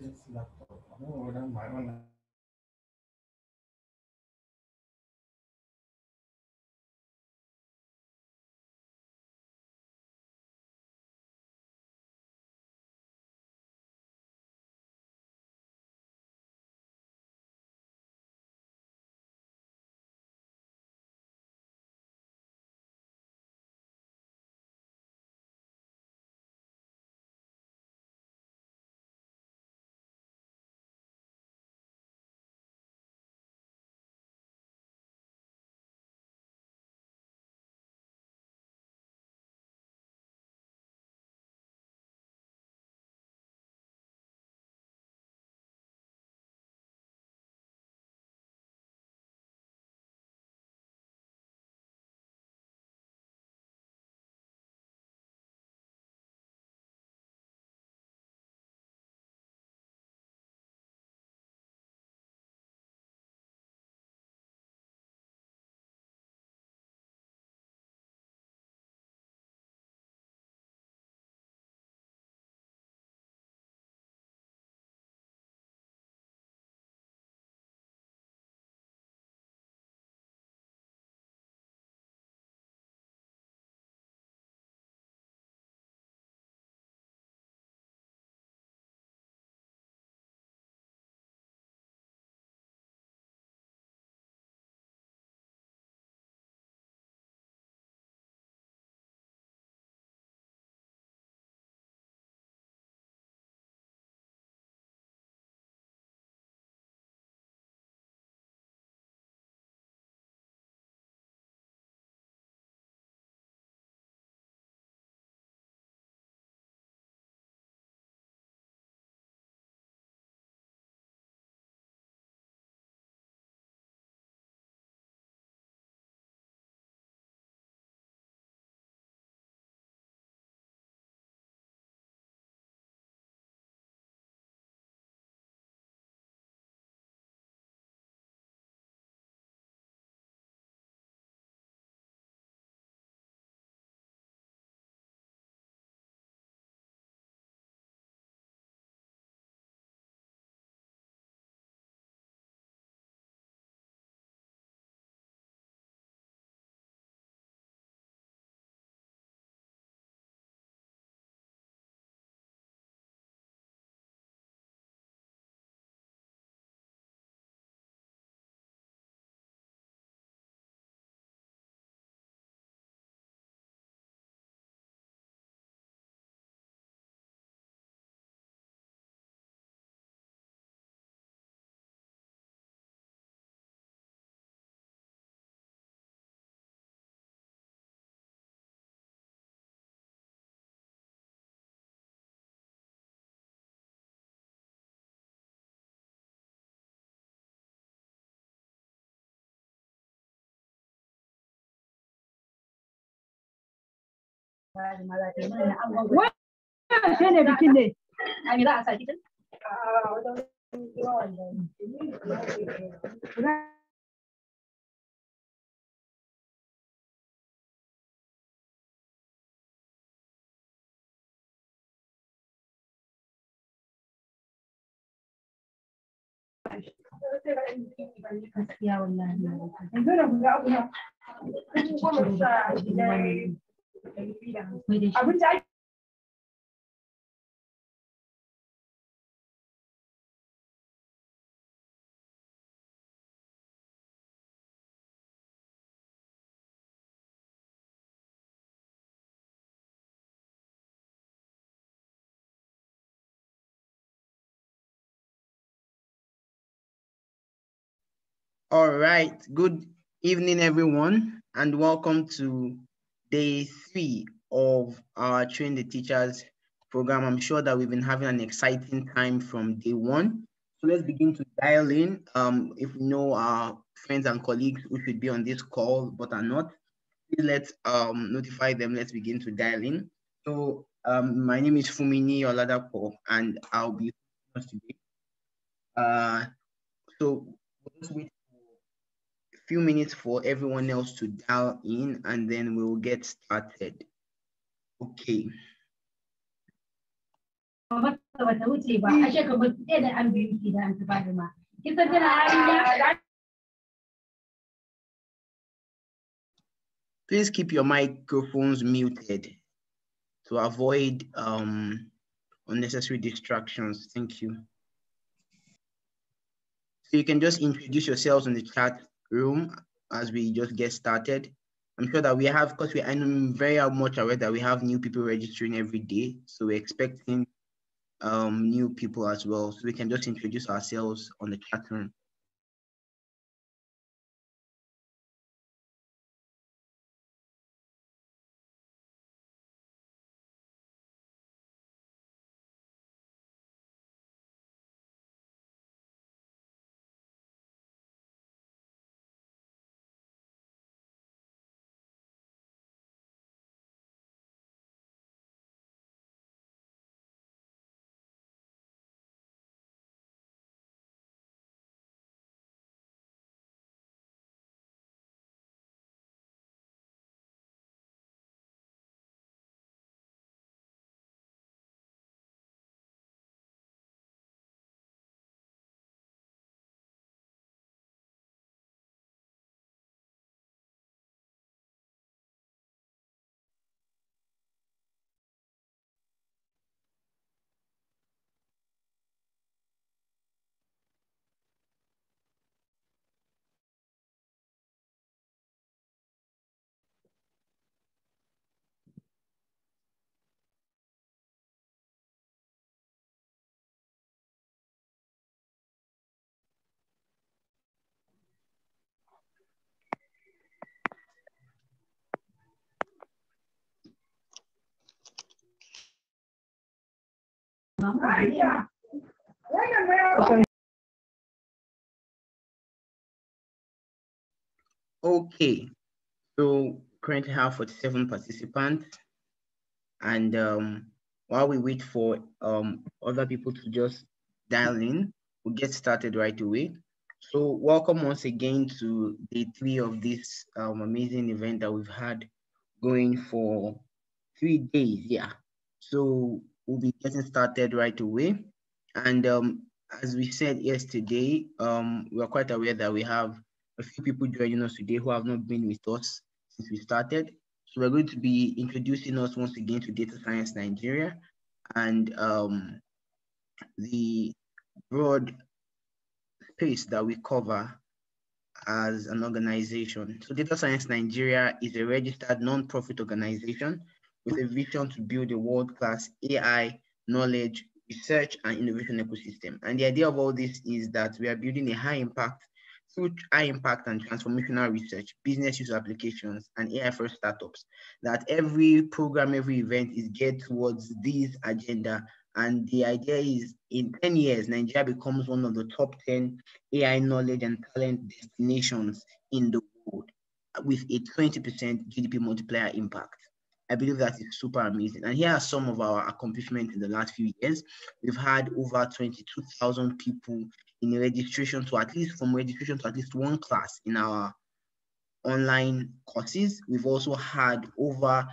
this laptop. I don't know whether my own. All right, good evening, everyone, and welcome to day 3 of our Train the Teachers program. I'm sure that we've been having an exciting time from day 1. So let's begin to dial in. If we know our friends and colleagues who should be on this call but are not, please let's notify them. Let's begin to dial in. So my name is Fumini Oladapo, and I'll be with us today. So we'll just wait a few minutes for everyone else to dial in, and then we'll get started. Okay. Please keep your microphones muted to avoid unnecessary distractions. Thank you. So you can just introduce yourselves in the chat room as we just get started. I'm sure that we have, because I'm very much aware that we have new people registering every day. So we're expecting new people as well. So we can just introduce ourselves on the chat room. Okay, so currently have 47 participants, and while we wait for other people to just dial in, we'll get started right away. So welcome once again to day 3 of this amazing event that we've had going for 3 days. Yeah, so we'll be getting started right away. And as we said yesterday, we're quite aware that we have a few people joining us today who have not been with us since we started. So we're going to be introducing us once again to Data Science Nigeria and the broad space that we cover as an organization. So Data Science Nigeria is a registered non-profit organization with a vision to build a world-class AI knowledge, research, and innovation ecosystem. And the idea of all this is that we are building a through high impact and transformational research, business use applications, and AI first startups, that every program, every event is geared towards this agenda. And the idea is in 10 years, Nigeria becomes one of the top 10 AI knowledge and talent destinations in the world with a 20% GDP multiplier impact. I believe that is super amazing. And here are some of our accomplishments in the last few years. We've had over 22,000 people in registration to at least one class in our online courses. We've also had over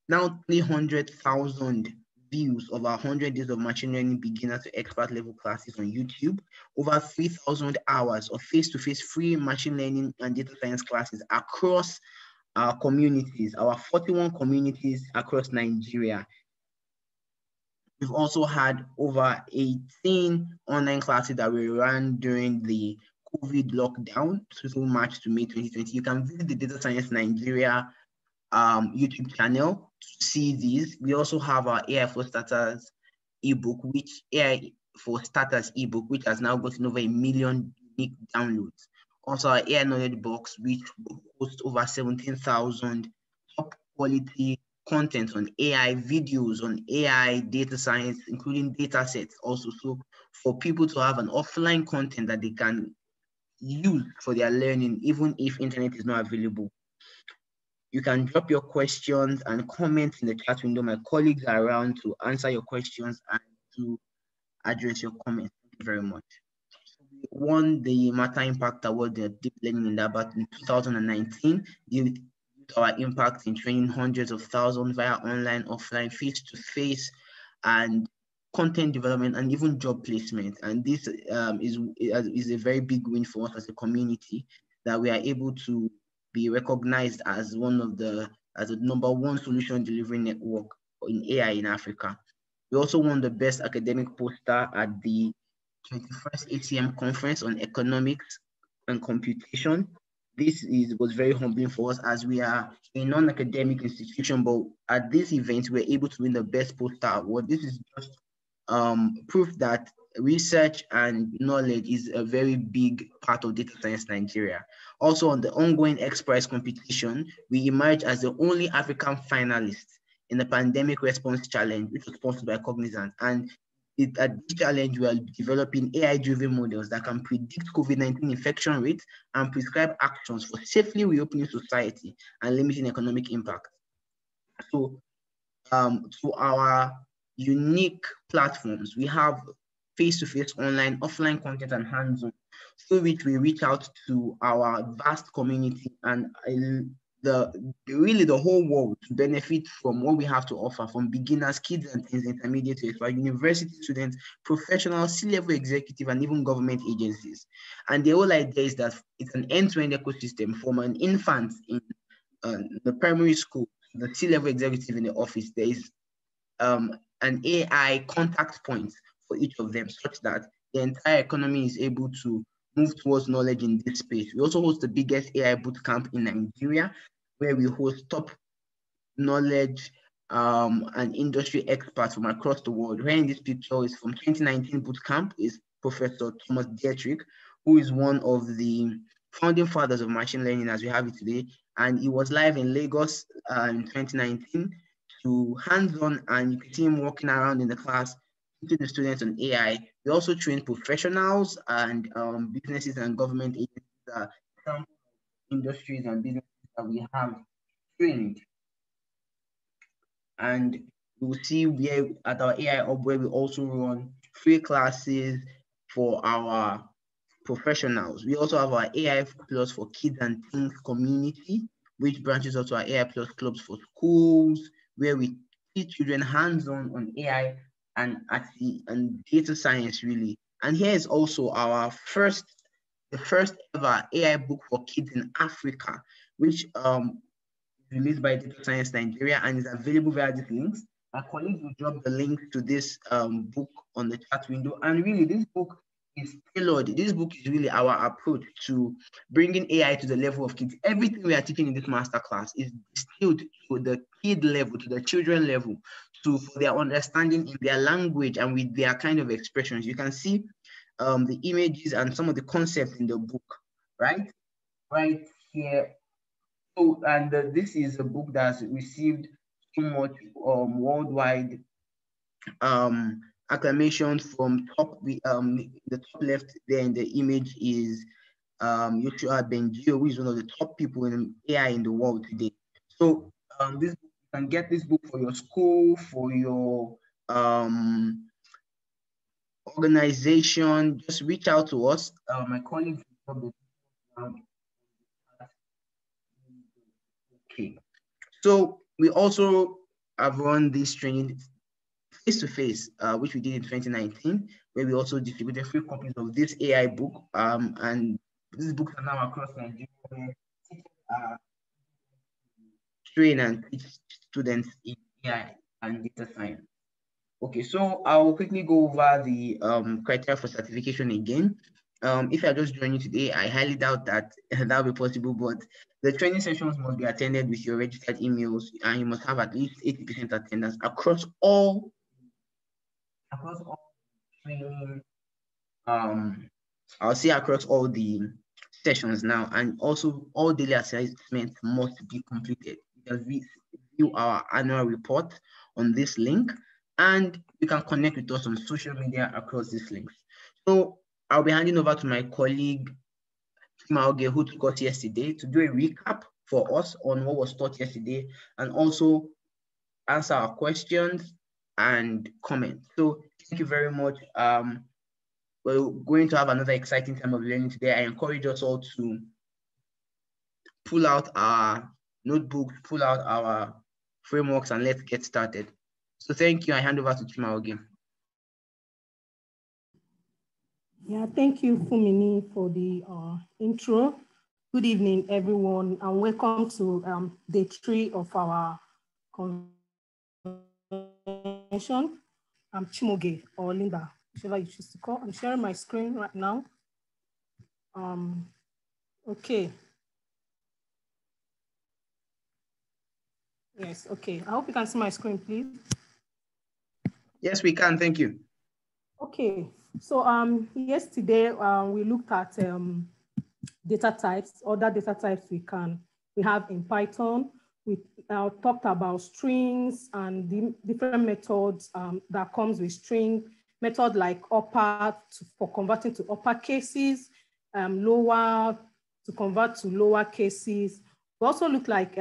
now 300,000 views of our 100 days of machine learning beginner to expert level classes on YouTube, over 3,000 hours of face-to-face free machine learning and data science classes across our communities, our 41 communities across Nigeria. We've also had over 18 online classes that we ran during the COVID lockdown, through March to May 2020. You can visit the Data Science Nigeria YouTube channel to see these. We also have our AI for Starters ebook, which has now gotten over 1 million unique downloads. Also our AI knowledge box, which hosts over 17,000 top quality content on AI, videos on AI, data science, including data sets also. So for people to have an offline content that they can use for their learning, even if internet is not available. You can drop your questions and comments in the chat window. My colleagues are around to answer your questions and to address your comments. Thank you very much. We won the Matter Impact Award, the Deep Learning in Dabat in 2019, due to our impact in training hundreds of thousands via online, offline, face-to-face, and content development, and even job placement. And this is a very big win for us as a community, that we are able to be recognized as as the #1 solution delivery network in AI in Africa. We also won the best academic poster at the 21st ACM conference on economics and computation. This was very humbling for us, as we are a non-academic institution, but at this event, we're able to win the best poster award. This is just proof that research and knowledge is a very big part of data science Nigeria. Also, on the ongoing X Prize competition, we emerged as the only African finalist in the Pandemic Response Challenge, which was sponsored by Cognizant. And at this challenge, we are developing AI-driven models that can predict COVID-19 infection rates and prescribe actions for safely reopening society and limiting economic impact. So, to our unique platforms, we have face-to-face, online, offline content, and hands-on, through which we reach out to our vast community and really the whole world to benefit from what we have to offer, from beginners, kids and teens, intermediate to expert, university students, professionals, C-level executive, and even government agencies. And the whole idea is that it's an end-to-end ecosystem from an infant in the primary school, the C-level executive in the office. There is an AI contact point for each of them, such that the entire economy is able to move towards knowledge in this space. We also host the biggest AI bootcamp in Nigeria, where we host top knowledge and industry experts from across the world. Here in this picture is from 2019 bootcamp is Professor Thomas Dietrich, who is one of the founding fathers of machine learning as we have it today. And he was live in Lagos in 2019 to hands-on, and you can see him walking around in the class teaching the students on AI. We also train professionals and businesses and government agencies, some industries and businesses that we have trained. And you will see where at our AI Hub, where we also run free classes for our professionals. We also have our AI Plus for kids and teens community, which branches out to our AI Plus clubs for schools, where we teach children hands-on on AI and data science, really. And here is also the first ever AI book for kids in Africa, which released by Data Science Nigeria and is available via these links. Our colleagues will drop the link to this book on the chat window. And really, this book is tailored. This book is really our approach to bringing AI to the level of kids. Everything we are teaching in this masterclass is distilled to the kid level, to the children level, for their understanding in their language and with their kind of expressions. You can see the images and some of the concepts in the book, right here. So, and this is a book that's received so much worldwide acclamations from the top left there in the image is Yoshua Bengio, who is one of the top people in AI in the world today. So you can get this book for your school, for your organization. Just reach out to us. My colleagues. Okay. So we also have run this training face-to-face, which we did in 2019, where we also distributed free copies of this AI book. And these books are now across Nigeria, where train and teach students in AI and data science. Okay, so I'll quickly go over the criteria for certification again. If you're just joining today, I highly doubt that that'll be possible, but the training sessions must be attended with your registered emails, and you must have at least 80% attendance across all training. I'll say across all the sessions now, and also all daily assessments must be completed. You can view our annual report on this link, and you can connect with us on social media across these links. So I'll be handing over to my colleague, Chimaoge, who took us yesterday, to do a recap for us on what was taught yesterday, and also answer our questions and comments. So thank you very much. We're going to have another exciting time of learning today. I encourage us all to pull out our notebooks, pull out our frameworks, and let's get started. So thank you. I hand over to Chimaoge. Yeah, thank you, Fumini, for the intro. Good evening, everyone, and welcome to day 3 of our convention. I'm Chimoge or Linda, whichever you choose to call. I'm sharing my screen right now. Okay. Yes, okay. I hope you can see my screen, please. Yes, we can. Thank you. Okay. So yesterday we looked at data types, other data types we have in Python. We talked about strings and the different methods that comes with string, method like upper for converting to upper cases, lower to convert to lower cases. We also looked like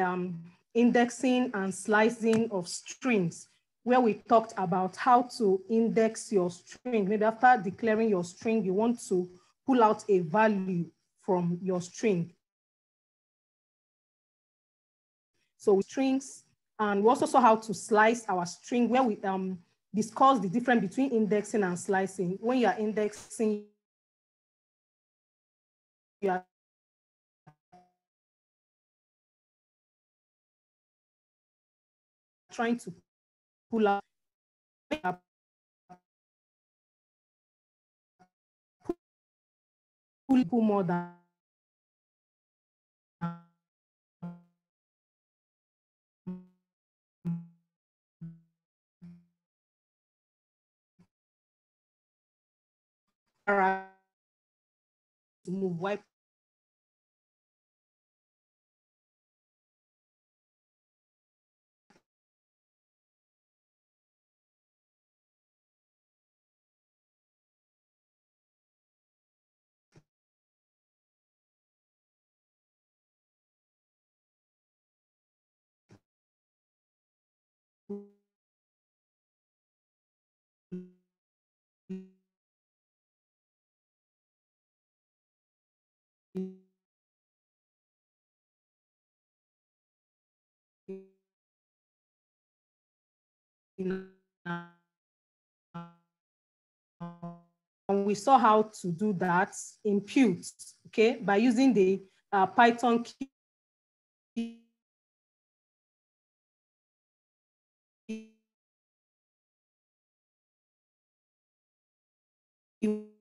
indexing and slicing of strings, where we talked about how to index your string. Maybe after declaring your string, you want to pull out a value from your string. So with strings, and we also saw how to slice our string, where we discuss the difference between indexing and slicing. When you are indexing, you are trying to pull out pull more than to move, wipe and we saw how to do that, impute, okay, by using the Python key impute.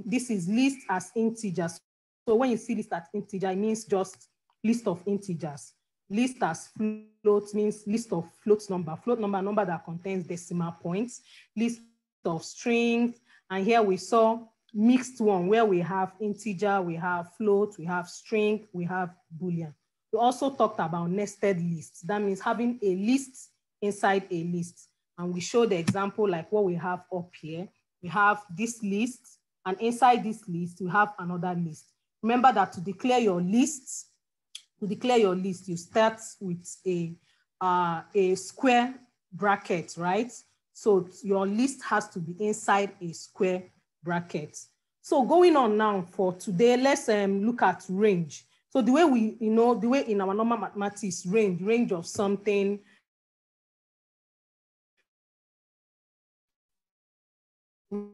This is list as integers. So when you see list as integer, it means just list of integers. List as float means list of float number that contains decimal points. List of strings, and here we saw mixed one where we have integer, we have float, we have string, we have Boolean. We also talked about nested lists. That means having a list inside a list. And we showed the example like what we have up here. We have this list, and inside this list, we have another list. Remember that to declare your list, you start with a square bracket, right? So your list has to be inside a square bracket. So going on now for today, let's look at range. So the way the way in our normal mathematics, range of something,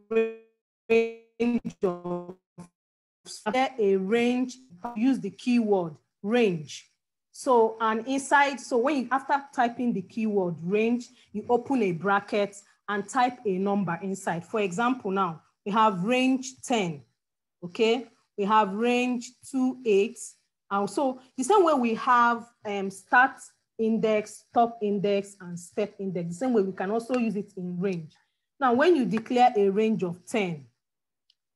range of a range, use the keyword range. So, and inside, so when you, after typing the keyword range, you open a bracket and type a number inside. For example, now we have range 10, okay? We have range 28. And so the same way we have start index, top index, and step index, the same way we can also use it in range. Now, when you declare a range of 10,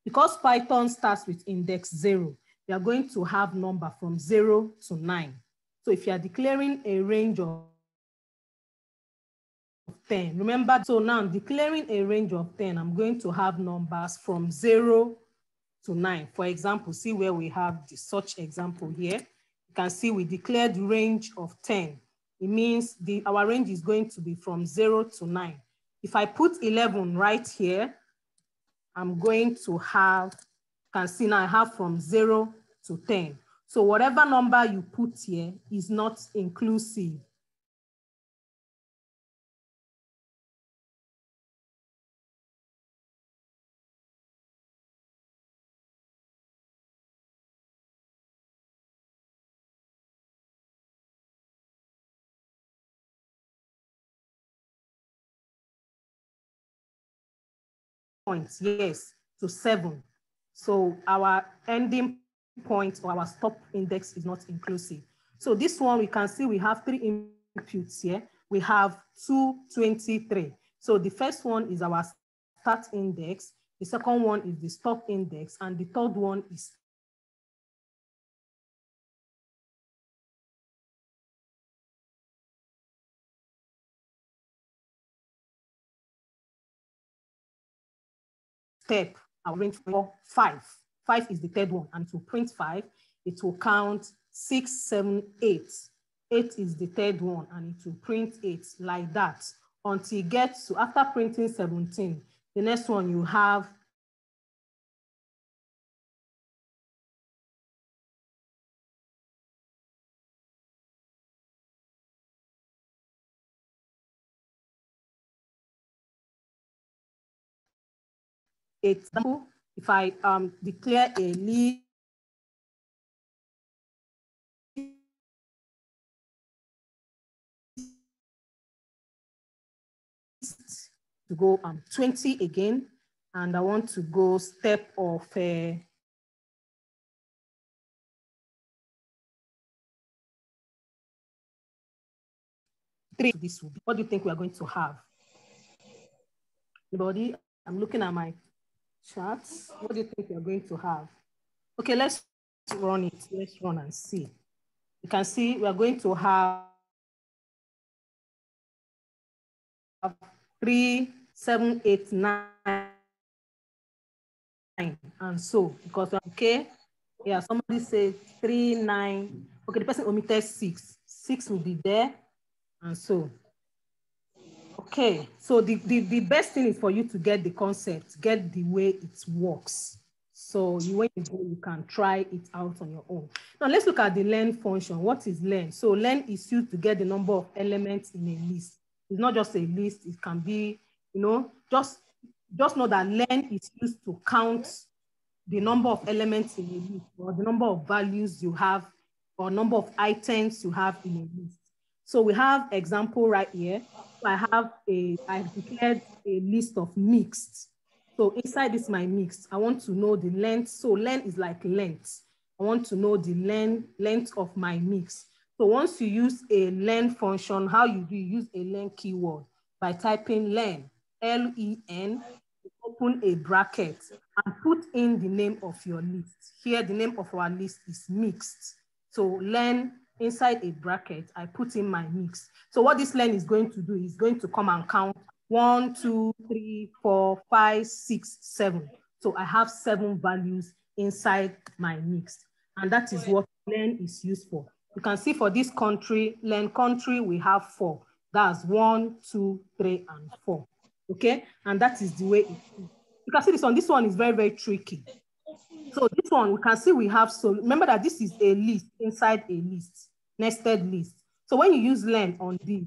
because Python starts with index 0, you are going to have number from 0 to 9. So if you are declaring a range of 10, remember, so now declaring a range of 10, I'm going to have numbers from 0 to 9. For example, see where we have such example here. You can see we declared range of 10. it means our range is going to be from 0 to 9. If I put 11 right here, I'm going to have, you can see now I have from 0 to 10. So whatever number you put here is not inclusive. Points, yes, to 7. So our ending point or our stop index is not inclusive. So this one, we can see we have 3 inputs here. We have 223. So the first one is our start index. The second one is the stop index. And the third one is step. I'll range for 5. 5 is the third one, and to print 5, it will count 6, 7, 8. 8 is the third one, and it will print 8 like that until it gets to, after printing 17, the next one you have example. If I declare a list to go 20 again, and I want to go step of 3, this will be, what do you think we are going to have? Anybody? I'm looking at my charts. What do you think we are going to have? Okay, let's run it. Let's run and see. You can see we are going to have 3, 7, 8, 9, and so, because, okay, yeah, somebody said 3, 9. Okay, the person omitted 6. 6 will be there, and so. Okay, so the best thing is for you to get the concept, get the way it works. So when you go, you can try it out on your own. Now let's look at the len function. What is len? So len is used to get the number of elements in a list. It's not just a list, it can be, you know, just know that len is used to count the number of elements in a list, or the number of values you have, or number of items you have in a list. So we have example right here. I've declared a list of mixed. So inside this my mixed, I want to know the length. So len is like length. I want to know the length of my mix. So once you use a len function, how you do, you use a len keyword by typing len, L-E-N, open a bracket and put in the name of your list. Here, the name of our list is mixed. So len, inside a bracket, I put in my mix. So what this len is going to do is going to come and count 1, 2, 3, 4, 5, 6, 7. So I have 7 values inside my mix. And that is what len is used for. You can see for this country, len country, we have 4. That's 1, 2, 3, and 4. Okay, and that is the way it is. You can see this one. This one is very, very tricky. So this one, we can see we have, so remember that this is a list inside a list, nested list. So when you use len on this,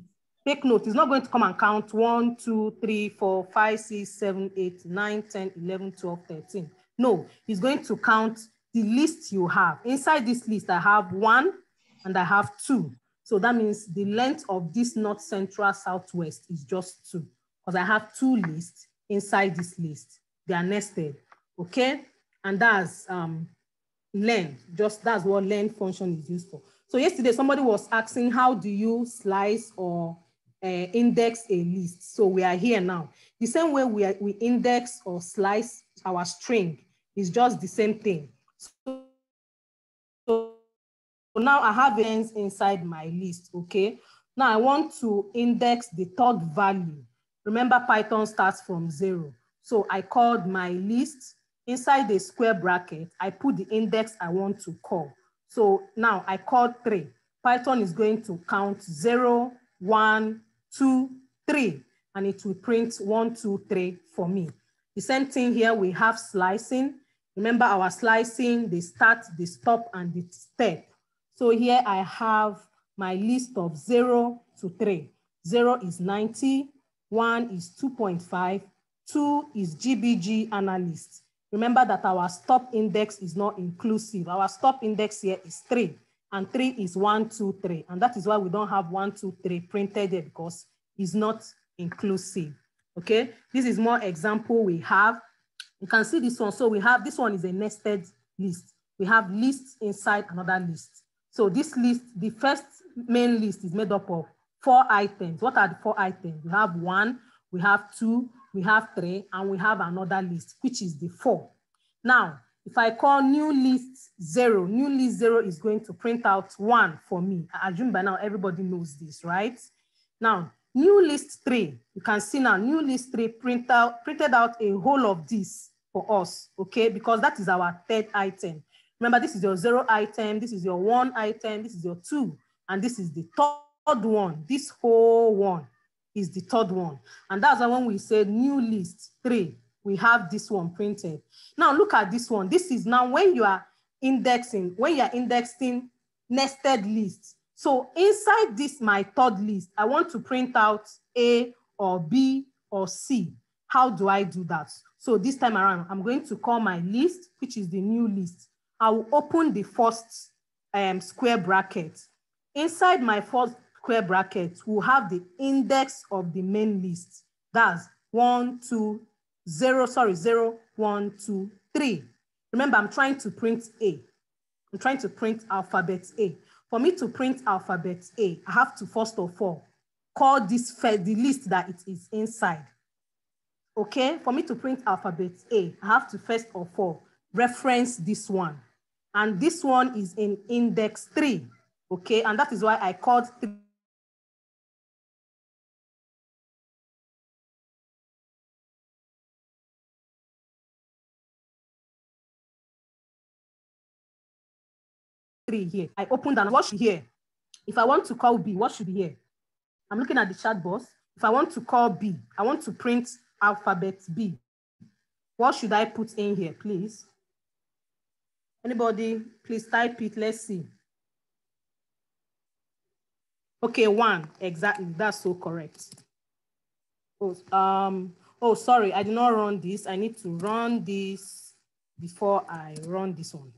take note, it's not going to come and count 1, 2, 3, 4, 5, 6, 7, 8, 9, 10, 11, 12, 13. No, it's going to count the list you have. Inside this list, I have 1 and I have 2. So that means the length of this north, central, southwest is just 2. Because I have 2 lists inside this list. They are nested, okay? And that's len, that's what len function is used for. So yesterday, somebody was asking, how do you slice or index a list? So we are here now. The same way we index or slice our string is just the same thing. So now I have lens inside my list, okay? Now I want to index the third value. Remember, Python starts from 0. So I called my list. Inside the square bracket, I put the index I want to call. So now I called 3. Python is going to count 0, 1, 2, 3, and it will print 1, 2, 3 for me. The same thing here, we have slicing. Remember our slicing, the start, the stop, and the step. So here I have my list of 0 to 3. 0 is 90, 1 is 2.5, 2 is GBG analyst. Remember that our stop index is not inclusive. Our stop index here is 3, and 3 is 1, 2, 3. And that is why we don't have 1, 2, 3 printed here, because it's not inclusive. Okay, this is more example we have. You can see this one. So we have, this one is a nested list. We have lists inside another list. So this list, the first main list is made up of 4 items. What are the 4 items? We have 1, we have 2, we have 3, and we have another list, which is the 4. Now, if I call new list 0, new list 0 is going to print out 1 for me. I assume by now everybody knows this, right? Now, new list 3, you can see now, new list 3 printed out a whole of this for us, okay? Because that is our 3rd item. Remember, this is your 0 item, this is your 1 item, this is your 2, and this is the 3rd one. This whole one is the 3rd one. And that's why when we say new list 3, we have this one printed. Now look at this one. This is now when you are indexing, nested lists. So inside this, my 3rd list, I want to print out A or B or C. How do I do that? So this time around, I'm going to call my list, which is the new list. I will open the first square bracket. Inside my first square bracket, we'll have the index of the main list. That's 0, 1, 2, 3. Remember, I'm trying to print A. I'm trying to print alphabet A. For me to print alphabet A, I have to first of all call this the list that it is inside. Okay, for me to print alphabet A, I have to first of all reference this one. And this one is in index 3. Okay, and that is why I called 3 here. I opened and what should be here? If I want to call B, what should be here? I'm looking at the chat box. If I want to call B, I want to print alphabet B. What should I put in here, please? Anybody, please type it. Let's see. Okay, 1, exactly. That's so correct. Oh, sorry, I did not run this. I need to run this before I run this one.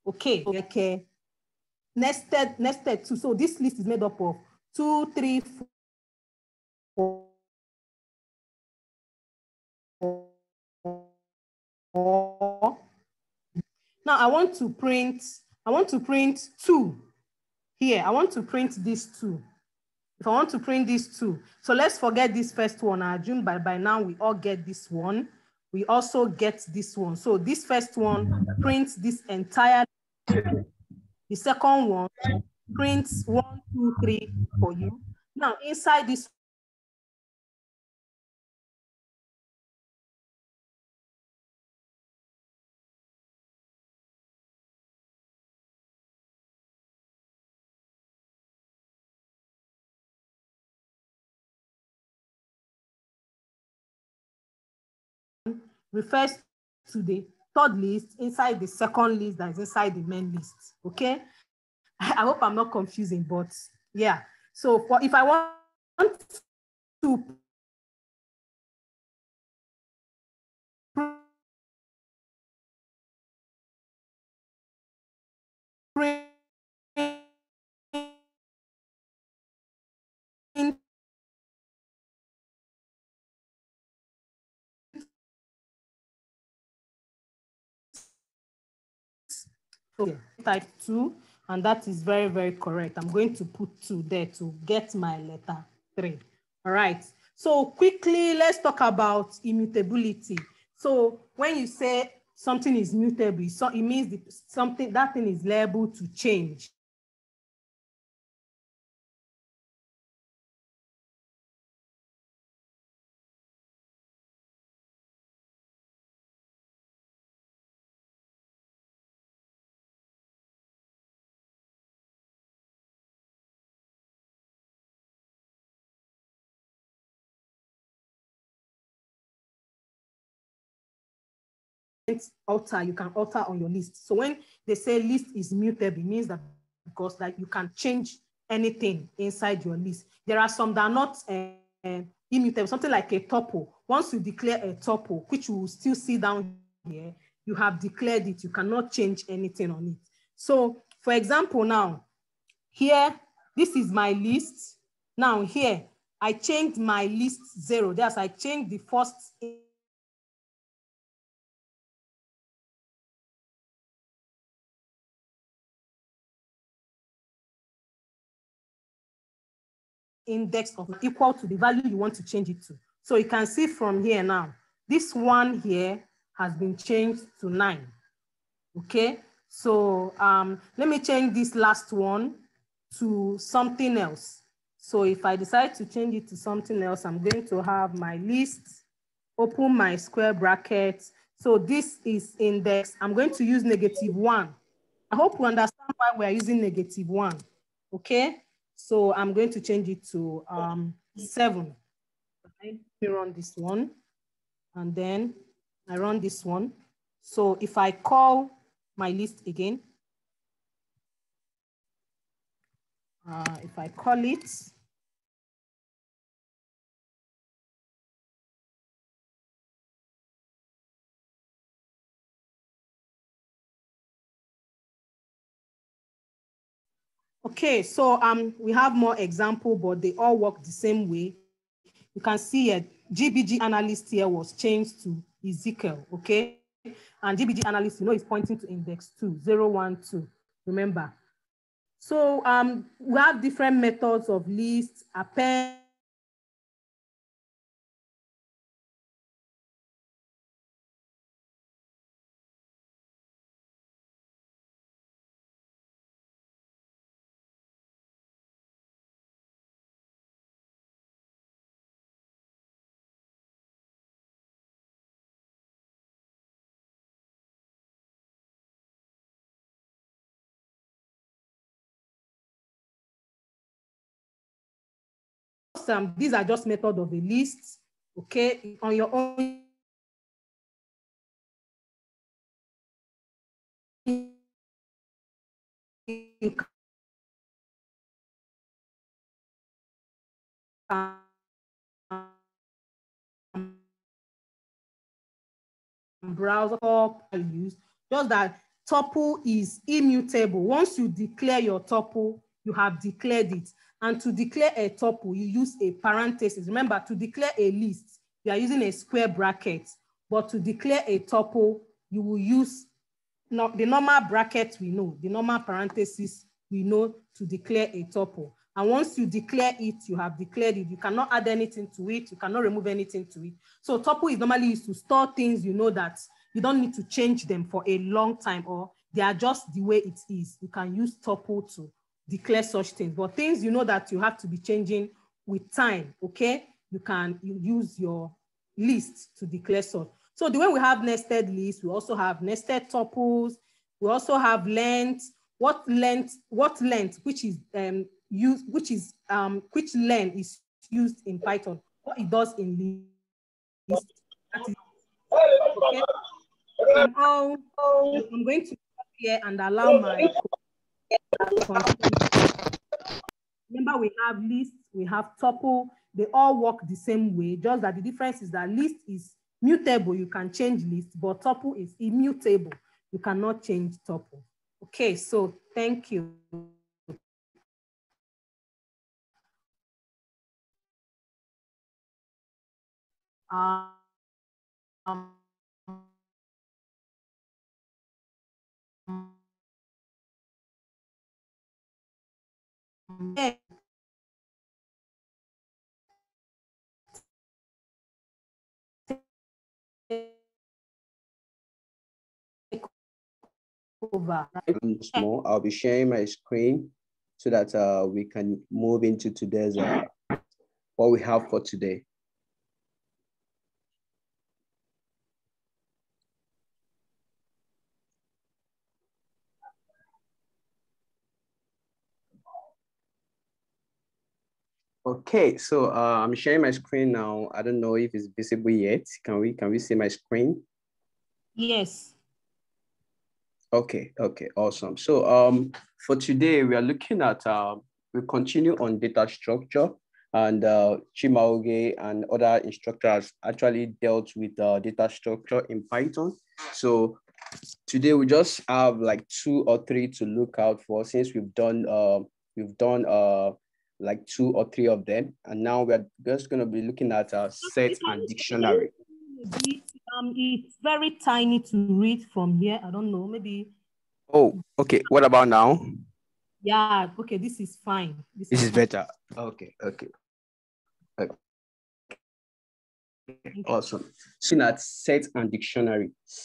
Okay. Nested 2. So this list is made up of 2, 3, 4. Now I want to print 2 here. I want to print this 2. If I want to print this 2, so let's forget this first one. I assume by now we all get this one. We also get this one. So this first one prints this entire. The second one prints 1, 2, 3 for you. Now inside this refers to the 3rd list inside the 2nd list that is inside the main list. Okay, I hope I'm not confusing, but yeah. So if I want to print type 2, and that is very, very correct. I'm going to put 2 there to get my letter 3. All right. So quickly, let's talk about immutability. So when you say something is mutable, so it means that thing is liable to change. alter, you can alter on your list. So when they say list is mutable, it means that because like you can change anything inside your list. There are some that are not immutable, something like a tuple. Once you declare a tuple, which you will still see down here, you have declared it. You cannot change anything on it. So for example, now here, this is my list. Now here, I changed my list 0. That's I changed the first index of equal to the value you want to change it to. So you can see from here now, this one here has been changed to 9. Okay, so let me change this last one to something else. So if I decide to change it to something else, I'm going to have my list, open my square bracket. So this is index. I'm going to use -1. I hope you understand why we're using -1. Okay, so I'm going to change it to 7. Let me run this one, and then I run this one. So if I call my list again, if I call it, okay, so we have more example, but they all work the same way. You can see a GBG analyst here was changed to Ezekiel, okay? And GBG analyst, you know, is pointing to index 2, 0, 1, 2, remember. So we have different methods of lists, append, these are just methods of a list, okay? On your own, you can browser values, just that tuple is immutable. Once you declare your tuple, you have declared it. And to declare a tuple, you use a parenthesis. Remember, to declare a list, you are using a square bracket. But to declare a tuple, you will use the normal bracket we know, the normal parenthesis we know to declare a tuple. And once you declare it, you have declared it. You cannot add anything to it. You cannot remove anything to it. So tuple is normally used to store things you know that you don't need to change them for a long time, or they are just the way it is. You can use tuple to declare such things. But things you know that you have to be changing with time, okay? You use your list to declare such. So the way we have nested lists, we also have nested tuples. We also have length. What length, which is which len is used in Python, what it does in list. That is, okay. I'm going to stop here and allow my. Remember, we have lists, we have tuple. They all work the same way, just that the difference is that list is mutable. You can change list, but tuple is immutable. You cannot change tuple. Okay, so thank you. Small. I'll be sharing my screen so that we can move into today's what we have for today. Okay, so I'm sharing my screen now. I don't know if it's visible yet. Can we see my screen? Yes. Okay, awesome. So for today we are looking at we continue on data structure, and Chimaoge and other instructors actually dealt with data structure in Python. So today we just have like 2 or 3 to look out for, since we've done like 2 or 3 of them, and now we're just going to be looking at set and dictionary. It's very tiny to read from here. I don't know, maybe. Oh, okay. What about now? Yeah, okay, this is fine. This is better. Okay. Awesome. So that's set and dictionary. We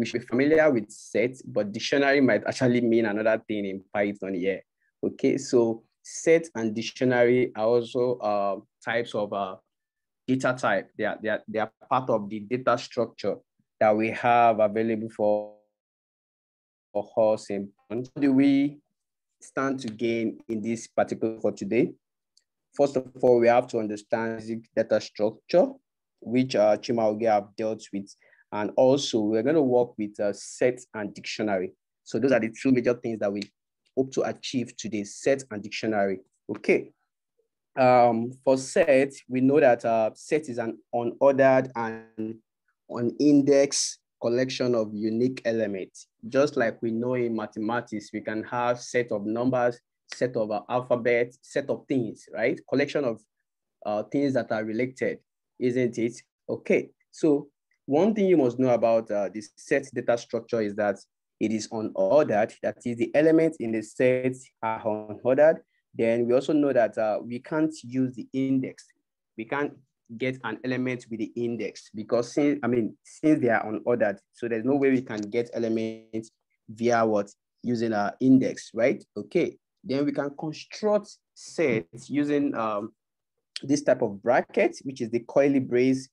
should be familiar with set, but dictionary might actually mean another thing in Python here. Okay, so set and dictionary are also types of data type. They are part of the data structure that we have available for us in. What do we stand to gain in this particular for today? First of all, we have to understand basic data structure, which Chimaoge have dealt with. And also, we're going to work with set and dictionary. So those are the 2 major things that we hope to achieve today, set and dictionary. Okay. For set, we know that set is an unordered and unindexed collection of unique elements. Just like we know in mathematics, we can have set of numbers, set of alphabet, set of things, right? Collection of things that are related, isn't it? Okay, so one thing you must know about this set data structure is that it is unordered. That is, the elements in the set are unordered. Then we also know that we can't use the index. We can't get an element with the index because since they are unordered, so there's no way we can get elements via what? Using our index, right? Okay. Then we can construct sets using this type of bracket, which is the coily brace.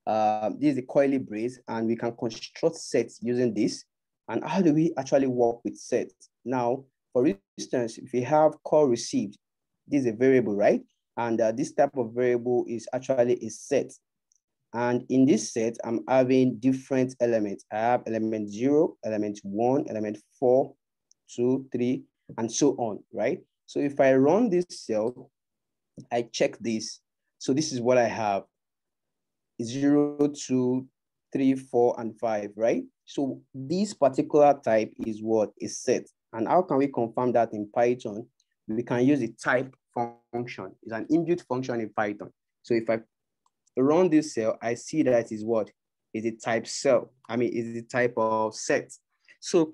This is the coily brace, and we can construct sets using this. And how do we actually work with sets? Now, for instance, if we have call received, this is a variable, right? And this type of variable is actually a set. And in this set, I'm having different elements. I have element 0, element 1, element 4, 2, 3, and so on, right? So if I run this cell, I check this. So this is what I have. 0, 2, 3, 4, and 5, right? So this particular type is what is set. And how can we confirm that in Python? We can use a type function. It's an inbuilt function in Python. So if I run this cell, I see that is what is a type cell. Is the type of set. So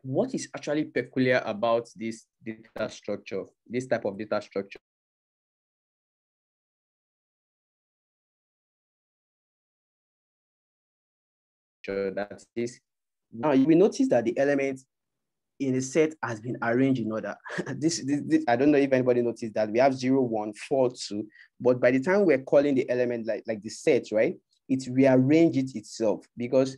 what is actually peculiar about this data structure, this type of data structure? That is, now you will notice that the element in a set has been arranged in order. this I don't know if anybody noticed that we have 0, 1, 4, 2, but by the time we're calling the element like the set, right, it rearranges itself because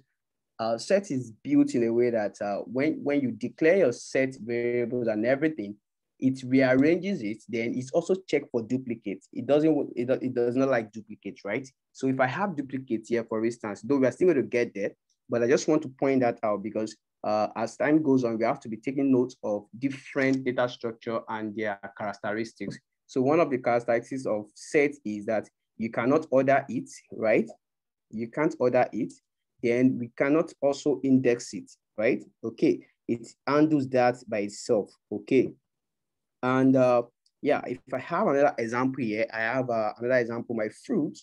set is built in a way that when you declare your set variables and everything, it rearranges it. Then it's also checked for duplicates. It does not like duplicates, right? So if I have duplicates here, for instance, though we are still going to get there, but I just want to point that out because as time goes on, we have to be taking note of different data structure and their characteristics. So one of the characteristics of set is that you cannot order it, right? You can't order it. Then we cannot also index it, right? Okay, it handles that by itself, okay? And yeah, if I have another example here, I have another example, my fruit,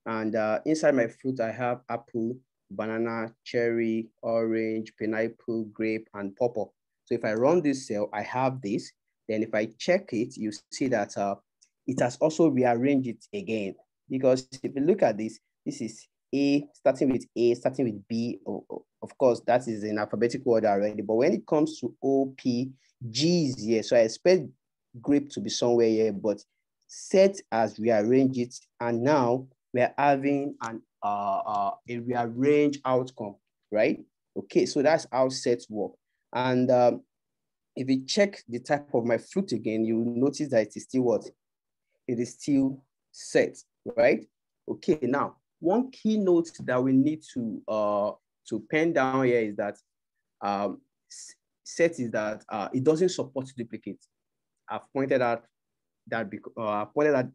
and inside my fruit, I have apple, banana, cherry, orange, pineapple, grape, and pawpaw. So if I run this cell, I have this. Then if I check it, you see that it has also rearranged it again. Because if you look at this, this is A, starting with A, starting with B. Of course, that is in alphabetical order already. But when it comes to O, P, G is here. So I expect grape to be somewhere here, but set has rearranged it. And now we're having a rearranged outcome, right? Okay, so that's how sets work. And if you check the type of my fruit again, you will notice that it is still what? It is still set, right? Okay, now one keynote that we need to pen down here is that set is that it doesn't support duplicate. I've pointed out that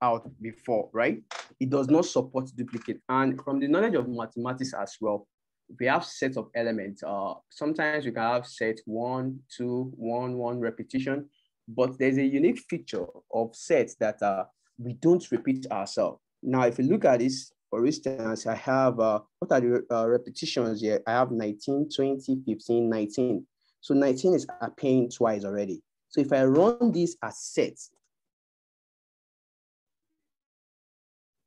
out before, right? It does not support duplicate. And from the knowledge of mathematics as well, we have sets of elements. Sometimes we can have set 1, 2, 1, 1 repetition, but there's a unique feature of sets that we don't repeat ourselves. Now, if you look at this, for instance, I have, what are the repetitions here? I have 19, 20, 15, 19. So 19 is appearing twice already. So if I run this as sets,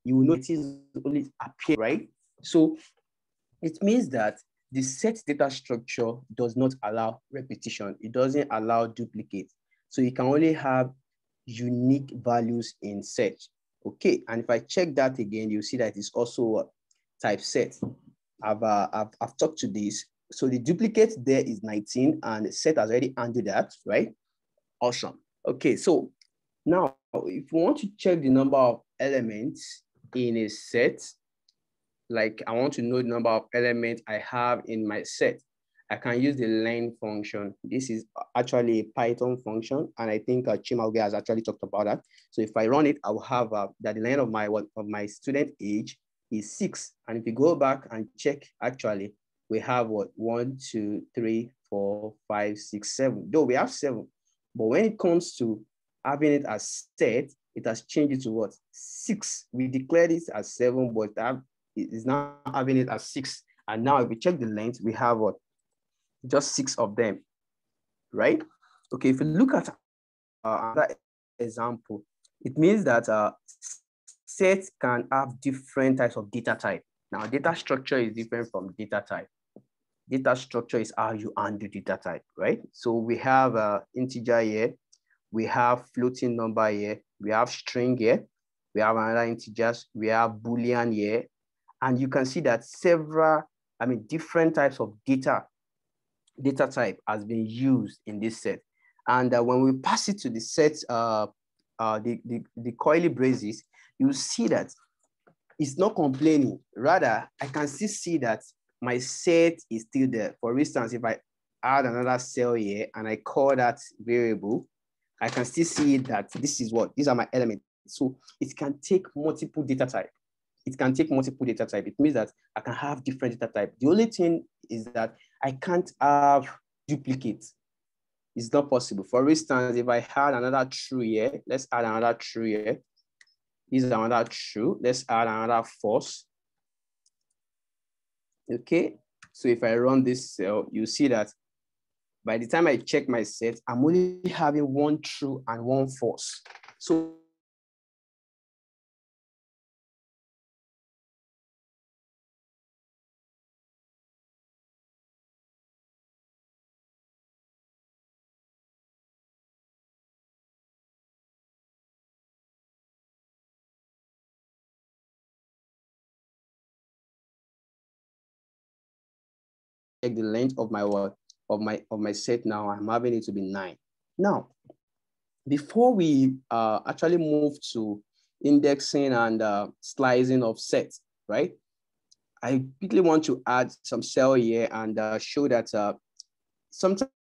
you will notice only appear, right? So it means that the set data structure does not allow repetition. It doesn't allow duplicate. So you can only have unique values in set. Okay, and if I check that again, you see that it's also a type set. I've talked to this. So the duplicate there is 19 and set has already handled that, right? Awesome. Okay, so now if we want to check the number of elements in a set, like I want to know the number of elements I have in my set, I can use the len function. This is actually a Python function, and I think Chimauge has actually talked about that. So if I run it, I will have that the len of my student age is 6. And if you go back and check, actually, we have what? 1, 2, 3, 4, 5, 6, 7. Though we have 7, but when it comes to having it as set, it has changed it to what? 6. We declared it as 7, but it is now having it as 6. And now if we check the length, we have what? Just 6 of them, right? Okay, if you look at another example, it means that sets can have different types of data type. Now, data structure is different from data type. Data structure is how you handle data type, right? So we have integer here, we have floating number here, we have string here, we have another integers, we have Boolean here, and you can see that different types of data type has been used in this set. And when we pass it to the set, the coily braces, you see that it's not complaining. Rather, I can still see that my set is still there. For instance, if I add another cell here and I call that variable, I can still see that these are my elements. So it can take multiple data type. It can take multiple data type. It means that I can have different data type. The only thing is that I can't have duplicates. It's not possible. For instance, if I had another true here, let's add another true here. This is another true. Let's add another false. Okay. So if I run this cell, you see that by the time I check my set, I'm only having 1 true and 1 false. So check the length of my set now, I'm having it to be 9. Now, before we actually move to indexing and slicing of sets, right? I quickly want to add some cell here and show that sometimes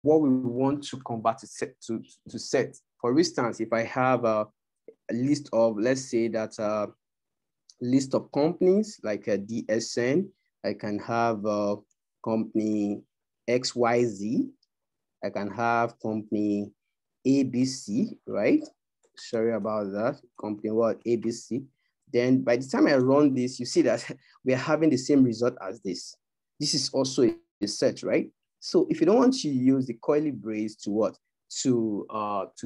what we want to convert to set. For instance, if I have a list of, let's say that list of companies like a DSN, I can have a company XYZ, I can have company ABC, right? Sorry about that, company what, ABC. Then by the time I run this, you see that we're having the same result as this. This is also a set, right? So if you don't want to use the coily brace to what? To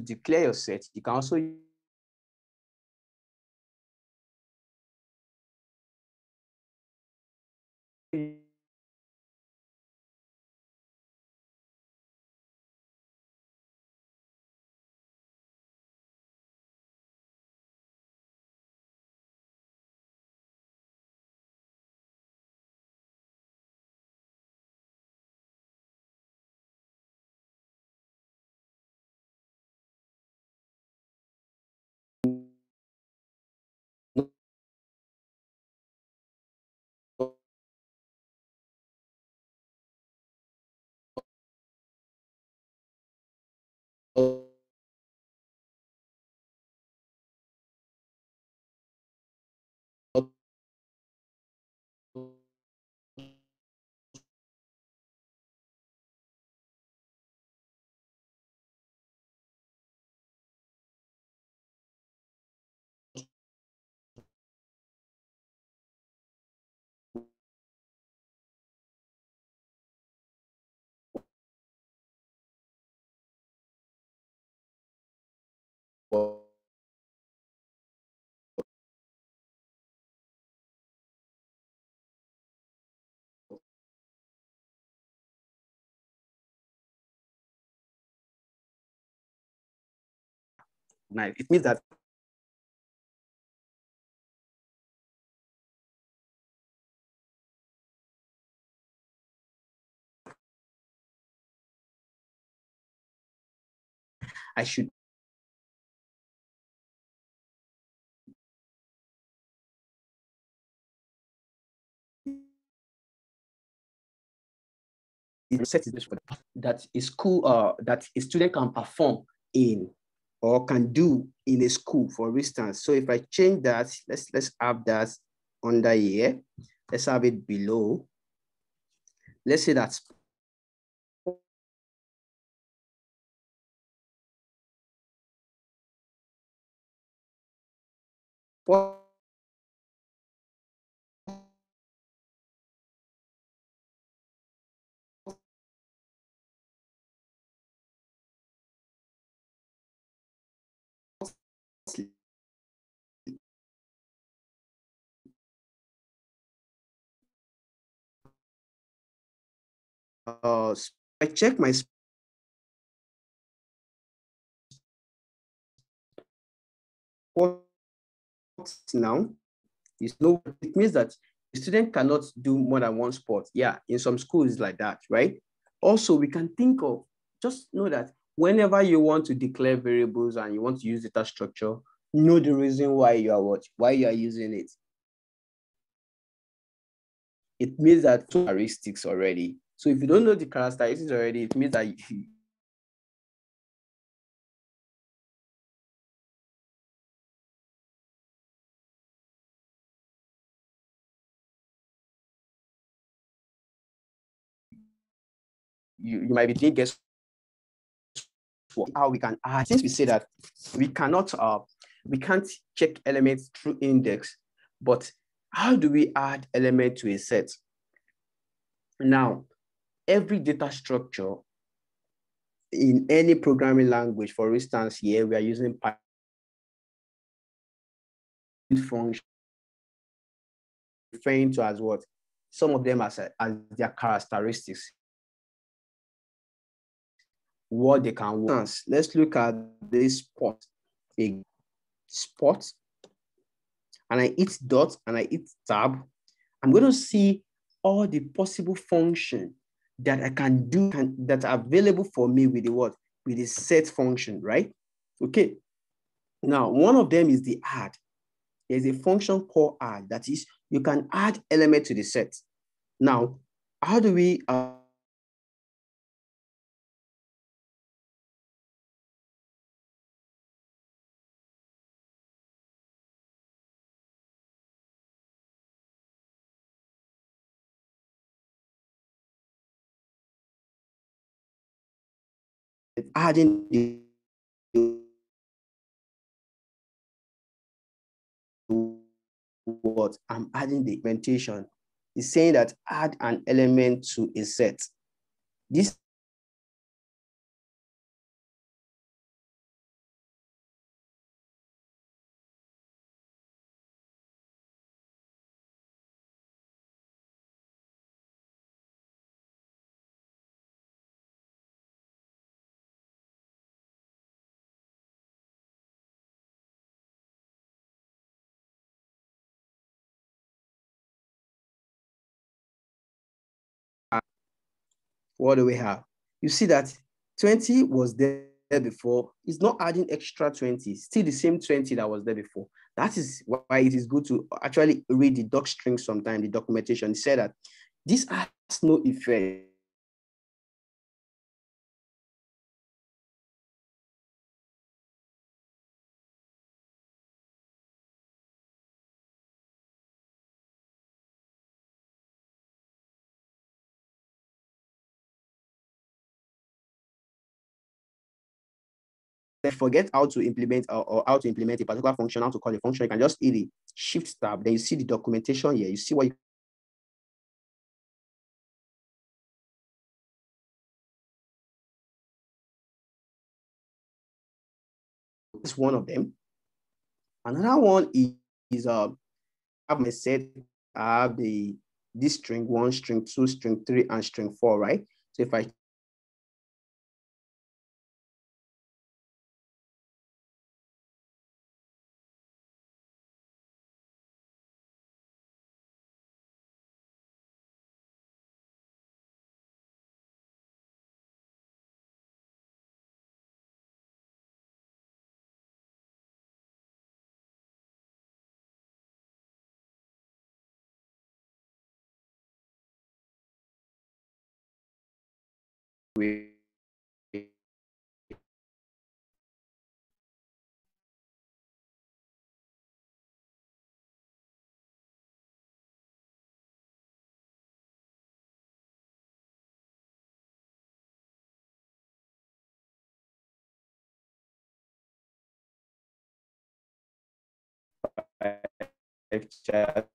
declare your set, you can also recognized. It means that I should set is for that a school that a student can perform in or can do in a school, for instance. So if I change that, let's have that under here. Let's have it below. Let's say that's I check my sports now. It means that the student cannot do more than one sport. Yeah, in some schools like that, right? Also, we can think of, just know that whenever you want to declare variables and you want to use data structure, know the reason why you are using it. It means that characteristics already. So if you don't know the characteristics already, it means that you might be thinking, guess how we can add, since we say that we can't check elements through index, but how do we add element to a set? Now, every data structure in any programming language, for instance, here we are using Python function, referring to as what? Some of them as their characteristics, what they can work. Let's look at this spot, a spot, and I hit dot and I hit tab. I'm going to see all the possible function that I can do that are available for me with the what? With the set function, right? Okay. Now, one of them is the add. There's a function called add, that is, you can add element to the set. Now, how do we adding the what? I'm adding the implementation. It's saying that add an element to a set. This what do we have? You see that 20 was there before. It's not adding extra 20, still the same 20 that was there before. That is why it is good to actually read the doc string sometime, the documentation. It said that this has no effect. Forget how to implement or how to implement a particular function, how to call a function, you can just hit the shift tab, then you see the documentation here, you see what you is one of them. Another one is I have my set, I have this string 1, string 2, string 3, and string 4, right? So if I we chat.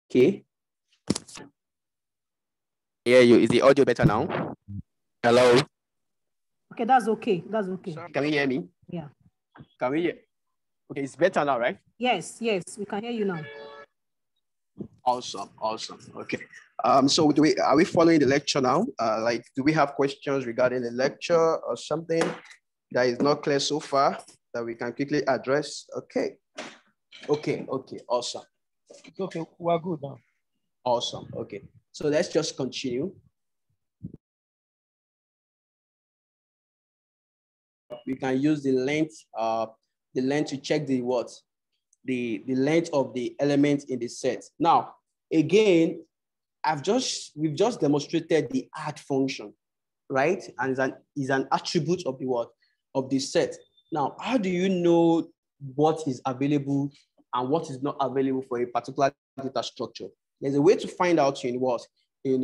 Okay. Yeah, you is the audio better now? Hello. Okay, that's okay. That's okay. Can you hear me? Yeah. Can we hear? Okay, it's better now, right? Yes, yes, we can hear you now. Awesome, awesome. Okay. So are we following the lecture now? Like, do we have questions regarding the lecture or something that is not clear so far that we can quickly address? Okay. Okay, awesome. Okay, we're good now. Awesome. Okay. So let's just continue. We can use the length to check the what? The length of the element in the set. Now, again, we've just demonstrated the add function, right? And is an attribute of the what? Of the set. Now, how do you know what is available and what is not available for a particular data structure? There's a way to find out in what? In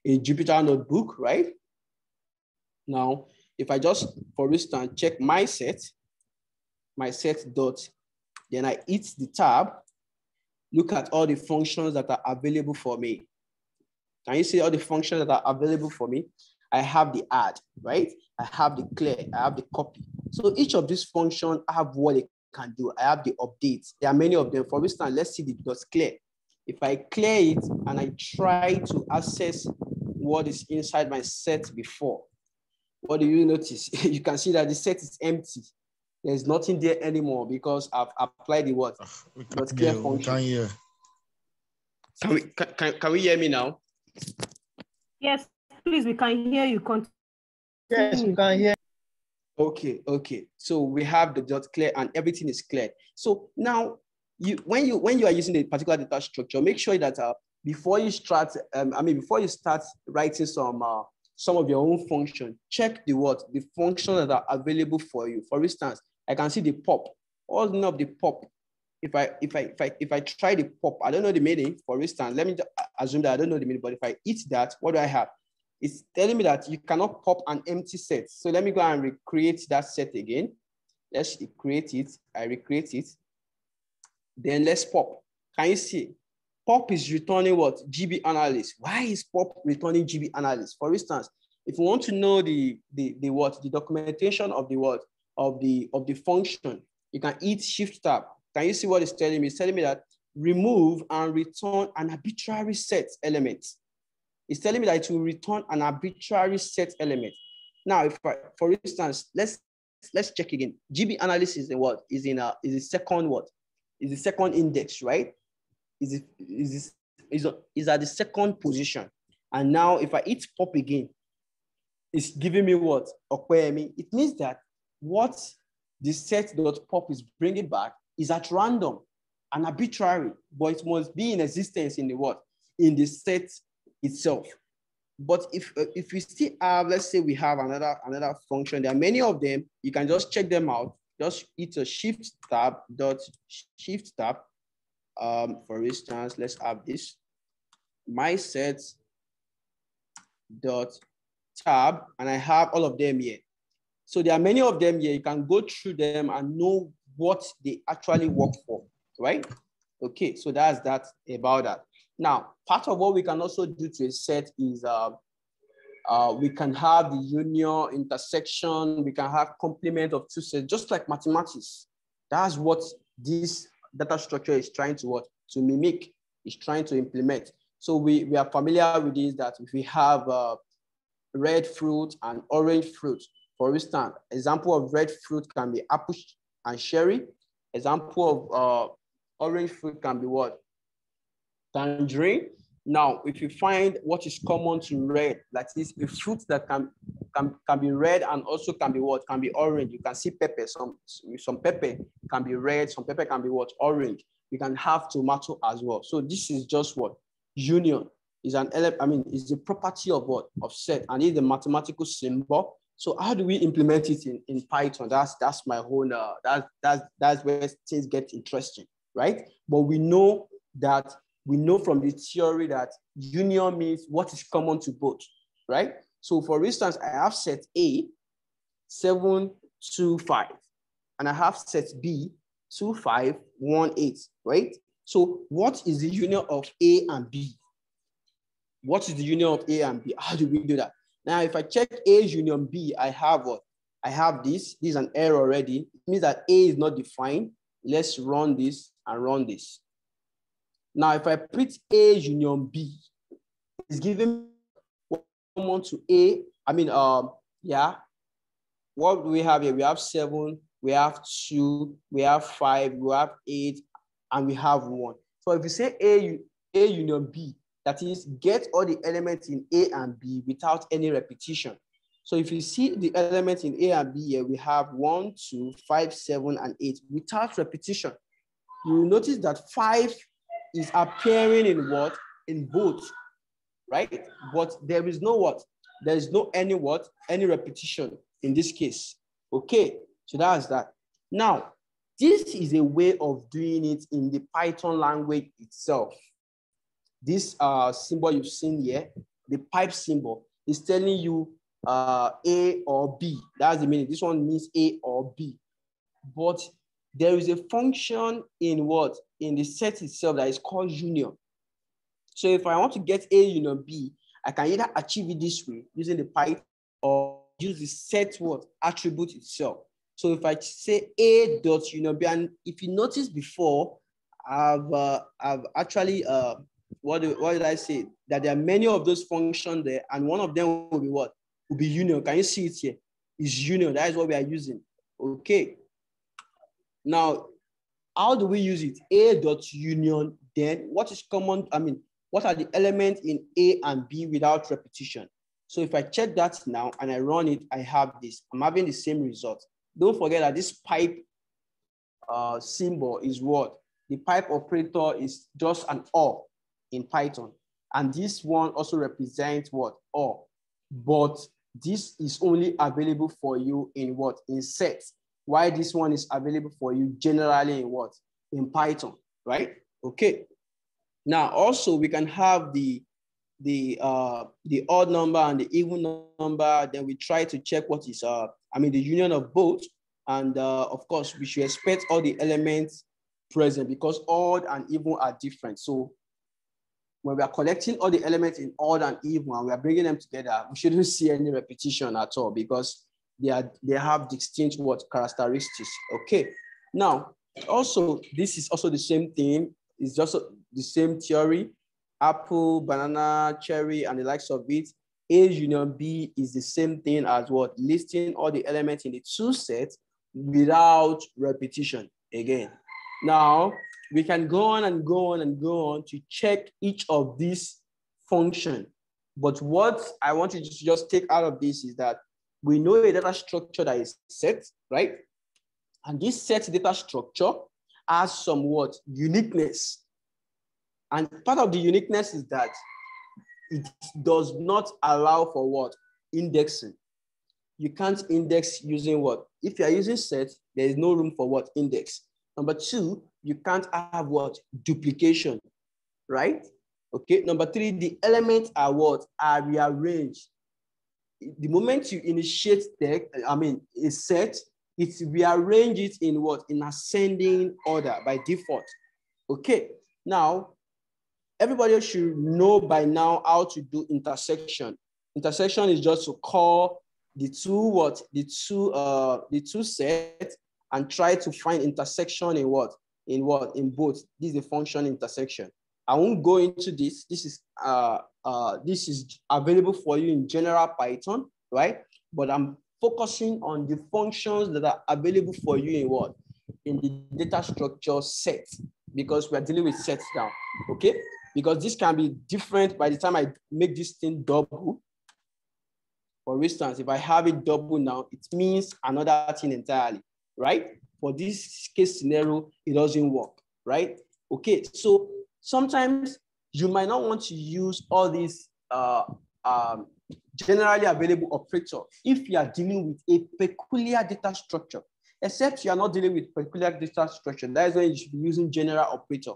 Jupyter Notebook, right? Now, if I just, for instance, check my set dot, then I hit the tab, look at all the functions that are available for me. Can you see all the functions that are available for me? I have the add, right? I have the clear, I have the copy. So each of these functions have what it can do. I have the updates. There are many of them. For instance, let's see the dot clear. If I clear it and I try to access what is inside my set before, what do you notice? You can see that the set is empty. There's nothing there anymore because I've applied the what? Dot clear function. Can we hear me now? Yes, please, we can hear you. Continue. Yes, we can hear. Okay. So we have the dot clear and everything is clear. So now when you are using a particular data structure, make sure that before you start writing some of your own function, check the functions that are available for you. For instance, I can see the pop, all of the pop. If I try the pop, I don't know the meaning. For instance, let me assume that I don't know the meaning, but if I hit that, what do I have? It's telling me that you cannot pop an empty set. So let me go and recreate that set again. Let's create it. I recreate it. Then let's pop. Can you see? Pop is returning what? GB analyst. Why is pop returning GB analyst? For instance, if you want to know the documentation of the what? Of the function, you can hit Shift Tab. Can you see what it's telling me? It's telling me that remove and return an arbitrary set element. It's telling me that it will return an arbitrary set element. Now, for instance, let's check again. GB analysis is the what? Is the second what? Is the second index, right? Is at the second position. And now if I hit pop again, it's giving me what? It means that what the set.pop is bringing back is at random and arbitrary, but it must be in existence in the what? In the set itself. But if we still have, let's say we have another function, there are many of them, you can just check them out. Just hit a shift tab. For instance, let's have this. My set dot tab, and I have all of them here. So there are many of them here. You can go through them and know what they actually work for, right? Okay, so that's that about that. Now, part of what we can also do to a set is we can have the union, intersection, we can have complement of two sets, just like mathematics. That's what this data structure is trying to mimic, is trying to implement. So we are familiar with this, that if we have red fruit and orange fruit, for instance, example of red fruit can be apple and cherry. Example of orange fruit can be what? Tangerine. Now, if you find what is common to red, that is a fruit that can be red and also can be what? Can be orange. You can see pepper. Some pepper can be red, some pepper can be what? Orange. we can have tomato as well. So this is just what? Union is an element, I mean, is the property of what? Of set, and it's the mathematical symbol. So how do we implement it in Python? That's my whole, that's where things get interesting, right? But we know from the theory that union means what is common to both, right? So for instance, I have set A, 7, 2, 5, and I have set B, 2, 5, 1, 8, right? So what is the union of A and B? What is the union of A and B? How do we do that? Now, if I check A union B, I have what? I have this. This is an error already. It means that A is not defined. Let's run this and run this. Now, if I print A union B, it's giving common to A. I mean, yeah. What do we have here? We have 7, we have 2, we have 5, we have 8, and we have 1. So if you say A union B, that is, get all the elements in A and B without any repetition. So if you see the elements in A and B here, we have 1, 2, 5, 7, and 8 without repetition. You will notice that 5 is appearing in what? In both, right? But there is no what? There is no any what? Any repetition in this case. Okay, so that's that. Now, this is a way of doing it in the Python language itself. This symbol you've seen here, the pipe symbol, is telling you A or B. That's the meaning. This one means A or B. But there is a function in what? In the set itself that is called union. So if I want to get A union B, I can either achieve it this way using the pipe or use the set what? Attribute itself. So if I say A dot union B, and if you notice before, I've actually what did I say? That there are many of those functions there, and one of them will be what? Will be union. Can you see it here? Is union. That is what we are using. Okay. Now, how do we use it? A dot union. Then what is common? I mean, what are the elements in A and B without repetition? So if I check that now and I run it, I have this. I'm having the same result. Don't forget that this pipe symbol is what? The pipe operator is just an OR in Python. And this one also represents what? OR. But this is only available for you in what? In sets. Why this one is available for you generally in what? In Python, right? Okay. Now also we can have the odd number and the even number. Then we try to check what is the union of both. And of course we should expect all the elements present because odd and even are different. So when we are collecting all the elements in odd and even and we are bringing them together, we shouldn't see any repetition at all because they have distinct what characteristics. Okay. Now, also, this is also the same thing. It's just the same theory. Apple, banana, cherry, and the likes of it. A union B is the same thing as what? Listing all the elements in the two sets without repetition again. Now, we can go on and go on and go on to check each of these functions. But what I want you to just take out of this is that we know a data structure that is set, right? And this set data structure has some what? Uniqueness. And part of the uniqueness is that it does not allow for what? Indexing. You can't index using what? If you are using set, there is no room for what? Index. Number two, you can't have what? Duplication, right? Okay. Number three, the elements are what? Are rearranged. The moment you initiate a set, it rearranges it in what? In ascending order by default. Okay. Now, everybody should know by now how to do intersection. Intersection is just to call the two what? The two sets and try to find intersection in what? In what? In both. This is the function intersection. I won't go into this. This is available for you in general Python, right? But I'm focusing on the functions that are available for you in what? In the data structure set, because we are dealing with sets now, okay? Because this can be different by the time I make this thing double. For instance, if I have it double now, it means another thing entirely, right? For this case scenario, it doesn't work, right? Okay, so sometimes you might not want to use all these generally available operator if you are dealing with a peculiar data structure, except you are not dealing with peculiar data structure. That is when you should be using general operator.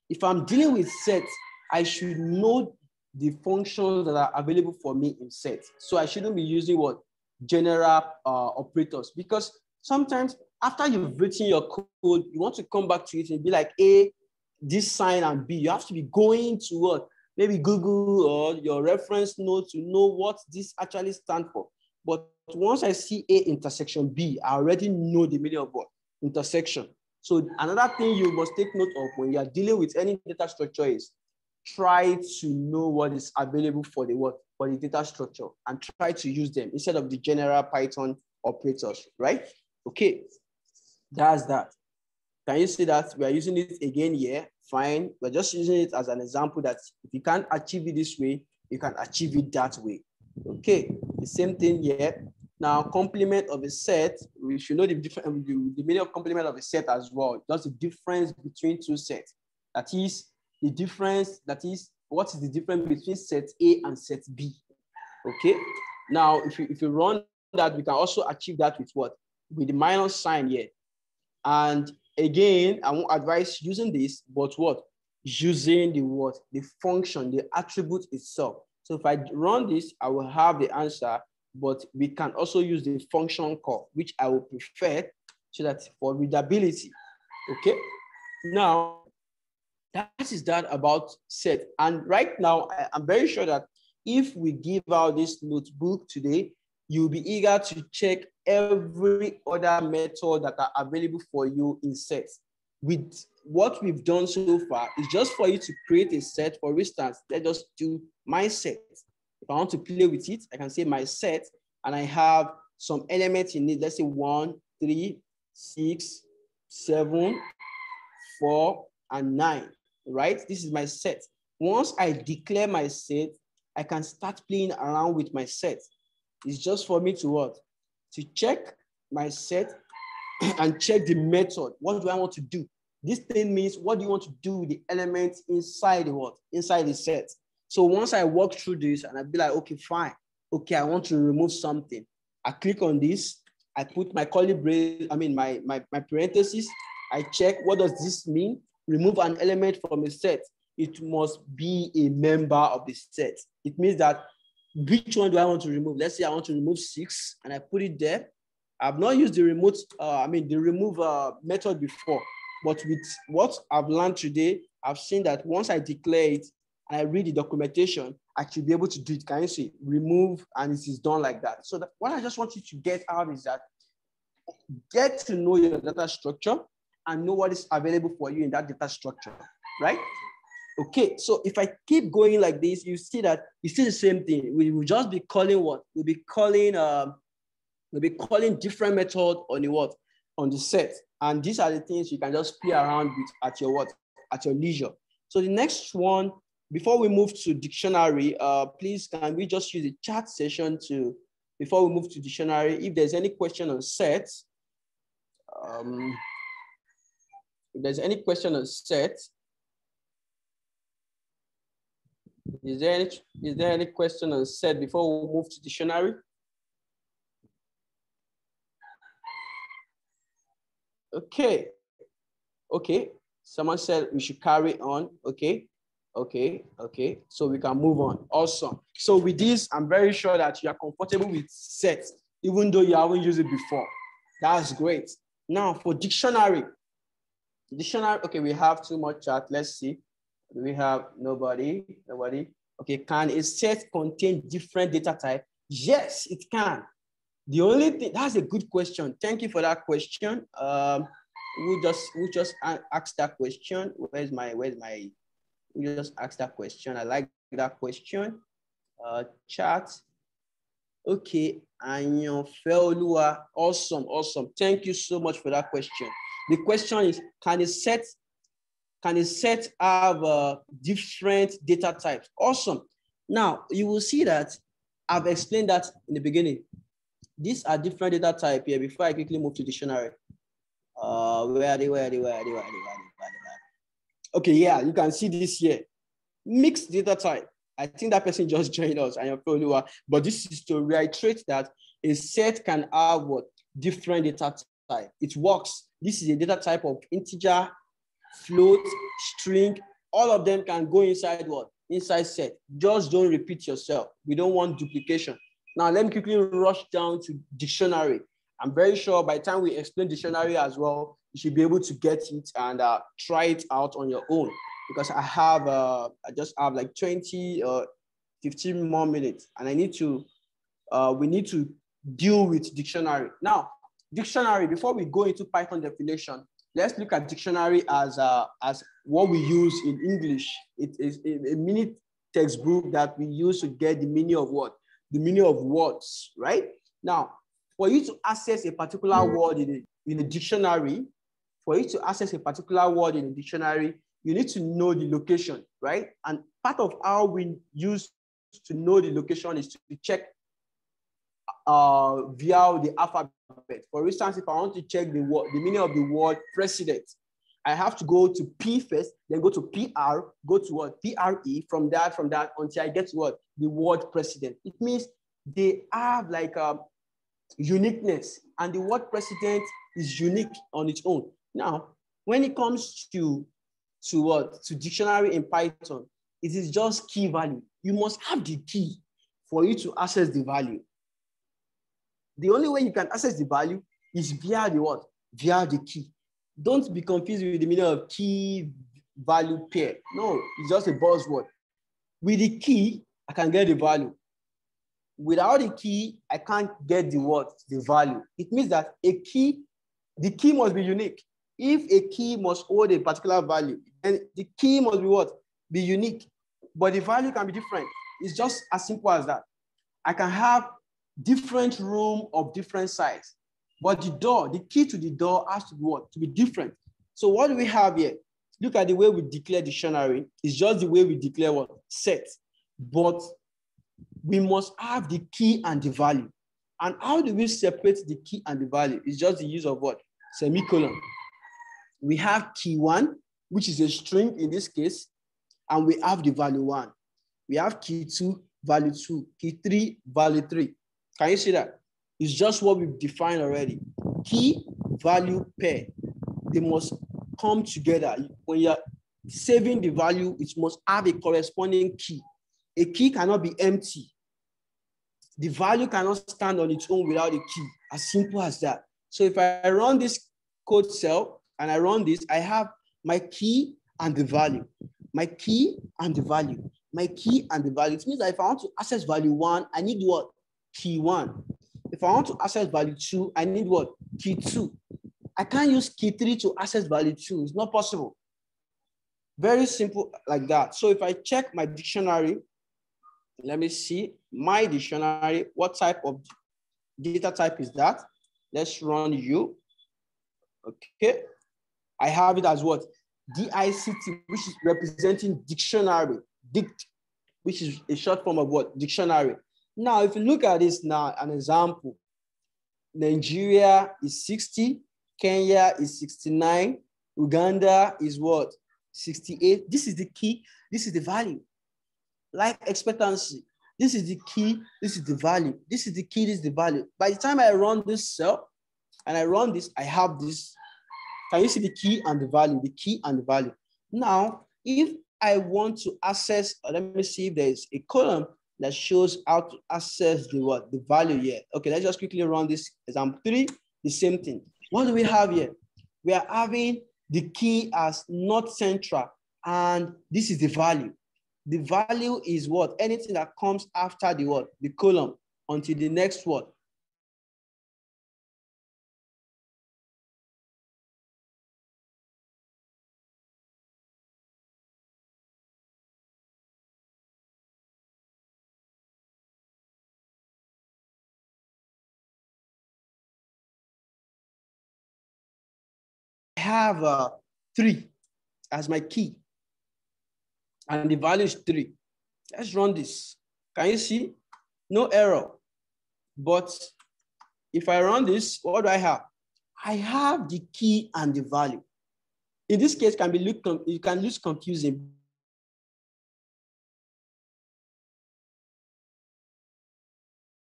If I'm dealing with sets, I should know the functions that are available for me in sets. So I shouldn't be using what? General operators, because sometimes after you've written your code, you want to come back to it and be like, A, this sign, and B. You have to be going to what? Maybe Google or your reference note to know what this actually stands for. But once I see A intersection B, I already know the meaning of what? Intersection. So another thing you must take note of when you are dealing with any data structure is try to know what is available for the what? For the data structure, and try to use them instead of the general Python operators, right? Okay, that's that. Can you see that we are using it again here? Fine, we're just using it as an example that if you can't achieve it this way, you can achieve it that way. Okay, the same thing here. Now, complement of a set, we should know the meaning of complement of a set as well. Just the difference between two sets. That is the difference, that is, what is the difference between set A and set B? Okay, now if you run that, we can also achieve that with what? With the minus sign here. And again, I won't advise using this, but what? Using the what? The function, the attribute itself. So if I run this, I will have the answer, but we can also use the function call, which I will prefer so that for readability. Okay, now that is that about set. And right now, I'm very sure that if we give out this notebook today, you'll be eager to check every other method that are available for you in sets. With what we've done so far is just for you to create a set. For instance, let's just do my set. If I want to play with it, I can say my set, and I have some elements in it. Let's say 1, 3, 6, 7, 4, and 9, right? This is my set. Once I declare my set, I can start playing around with my set. It's just for me to what? To check my set and check the method. What do I want to do? This thing means what do you want to do with the elements inside the what? Inside the set. So once I walk through this and I be like, okay, fine. Okay, I want to remove something. I click on this. I put my curly brace, my parentheses. I check what does this mean? Remove an element from a set. It must be a member of the set. It means that which one do I want to remove? Let's say I want to remove 6 and I put it there. I've not used the remove method before, but with what I've learned today, I've seen that once I declare it and I read the documentation, I should be able to do it. Can you see? Remove, and it is done like that. So what I just want you to get out is that get to know your data structure and know what is available for you in that data structure, right? Okay, so if I keep going like this, you see that you see the same thing. We will just be calling what? We'll be calling different method on the what? On the set. And these are the things you can just play around with at your what? At your leisure. So the next one, before we move to dictionary, please can we just use the chat session to, before we move to dictionary, if there's any question on sets, if there's any question on sets, is there any question on set before we move to dictionary? Okay. Okay. Someone said we should carry on. Okay. Okay. Okay. So we can move on. Awesome. So with this, I'm very sure that you are comfortable with sets, even though you haven't used it before. That's great. Now for dictionary. Dictionary. Okay, we have too much chat. Let's see. Do we have nobody? Nobody. Okay, can a set contain different data type? Yes, it can. The only thing, that's a good question. Thank you for that question. We'll just ask that question. We just ask that question. I like that question. Chat. Okay, Anyanfelua. Awesome, awesome. Thank you so much for that question. The question is, can a set have different data types? Awesome. Now, you will see that I've explained that in the beginning. These are different data types here before I quickly move to dictionary. Where are they? Okay, yeah, you can see this here. Mixed data type. I think that person just joined us and you're follower, but this is to reiterate that a set can have what? Different data type. It works. This is a data type of integer, float, string. All of them can go inside what? Inside set. Just don't repeat yourself. We don't want duplication. Now, let me quickly rush down to dictionary. I'm very sure by the time we explain dictionary as well, you should be able to get it and try it out on your own, because I just have like 20 or 15 more minutes, and we need to deal with dictionary. Now, dictionary, before we go into Python definition, let's look at dictionary as what we use in English. It is a mini textbook that we use to get the meaning of what? The meaning of words, right? Now, for you to access a particular word in a dictionary, you need to know the location, right? And part of how we use to know the location is to check via the alphabet. For instance, if I want to check the meaning of the word president, I have to go to P first, then go to PR, go to what? PRE, from that until I get to what? The word president. It means they have like uniqueness, and the word president is unique on its own. Now, when it comes to dictionary in Python, it is just key value. You must have the key for you to access the value. The only way you can access the value is via the what? Via the key. Don't be confused with the meaning of key value pair. No, it's just a buzzword. With the key, I can get the value. Without the key, I can't get the value. It means that the key must be unique. If a key must hold a particular value, then the key must be what? Be unique. But the value can be different. It's just as simple as that. I can have different room of different size, but the key to the door has to be what? To be different. So what do we have here? Look at the way we declare dictionary. It's just the way we declare what? Set. But we must have the key and the value. And how do we separate the key and the value? It's just the use of what? Semicolon. We have key 1, which is a string in this case, and we have the value 1. We have key 2, value 2, key 3, value 3. Can you see that? It's just what we've defined already. Key, value, pair. They must come together. When you're saving the value, it must have a corresponding key. A key cannot be empty. The value cannot stand on its own without a key. As simple as that. So if I run this code cell and I run this, I have my key and the value. My key and the value. My key and the value. It means that if I want to access value 1, I need what? Key 1. If I want to access value 2, I need what? Key 2. I can't use key 3 to access value 2. It's not possible. Very simple like that. So if I check my dictionary, let me see my dictionary. What type of data type is that? Let's run U. Okay. I have it as what? DICT, which is representing dictionary. Dict, which is a short form of what? Dictionary. Now, if you look at this now, an example, Nigeria is 60, Kenya is 69, Uganda is what? 68. This is the key. This is the value. Life expectancy. This is the key. This is the value. This is the key. This is the value. By the time I run this cell and I run this, I have this. Can you see the key and the value? The key and the value. Now, if I want to access, let me see if there's a column that shows how to access the what? The value here. Okay, let's just quickly run this example 3, the same thing. What do we have here? We are having the key as not central, and this is the value. The value is what? Anything that comes after the what? The column until the next what? I have 3 as my key, and the value is 3. Let's run this. Can you see? No error. But if I run this, what do I have? I have the key and the value. In this case, it can look confusing.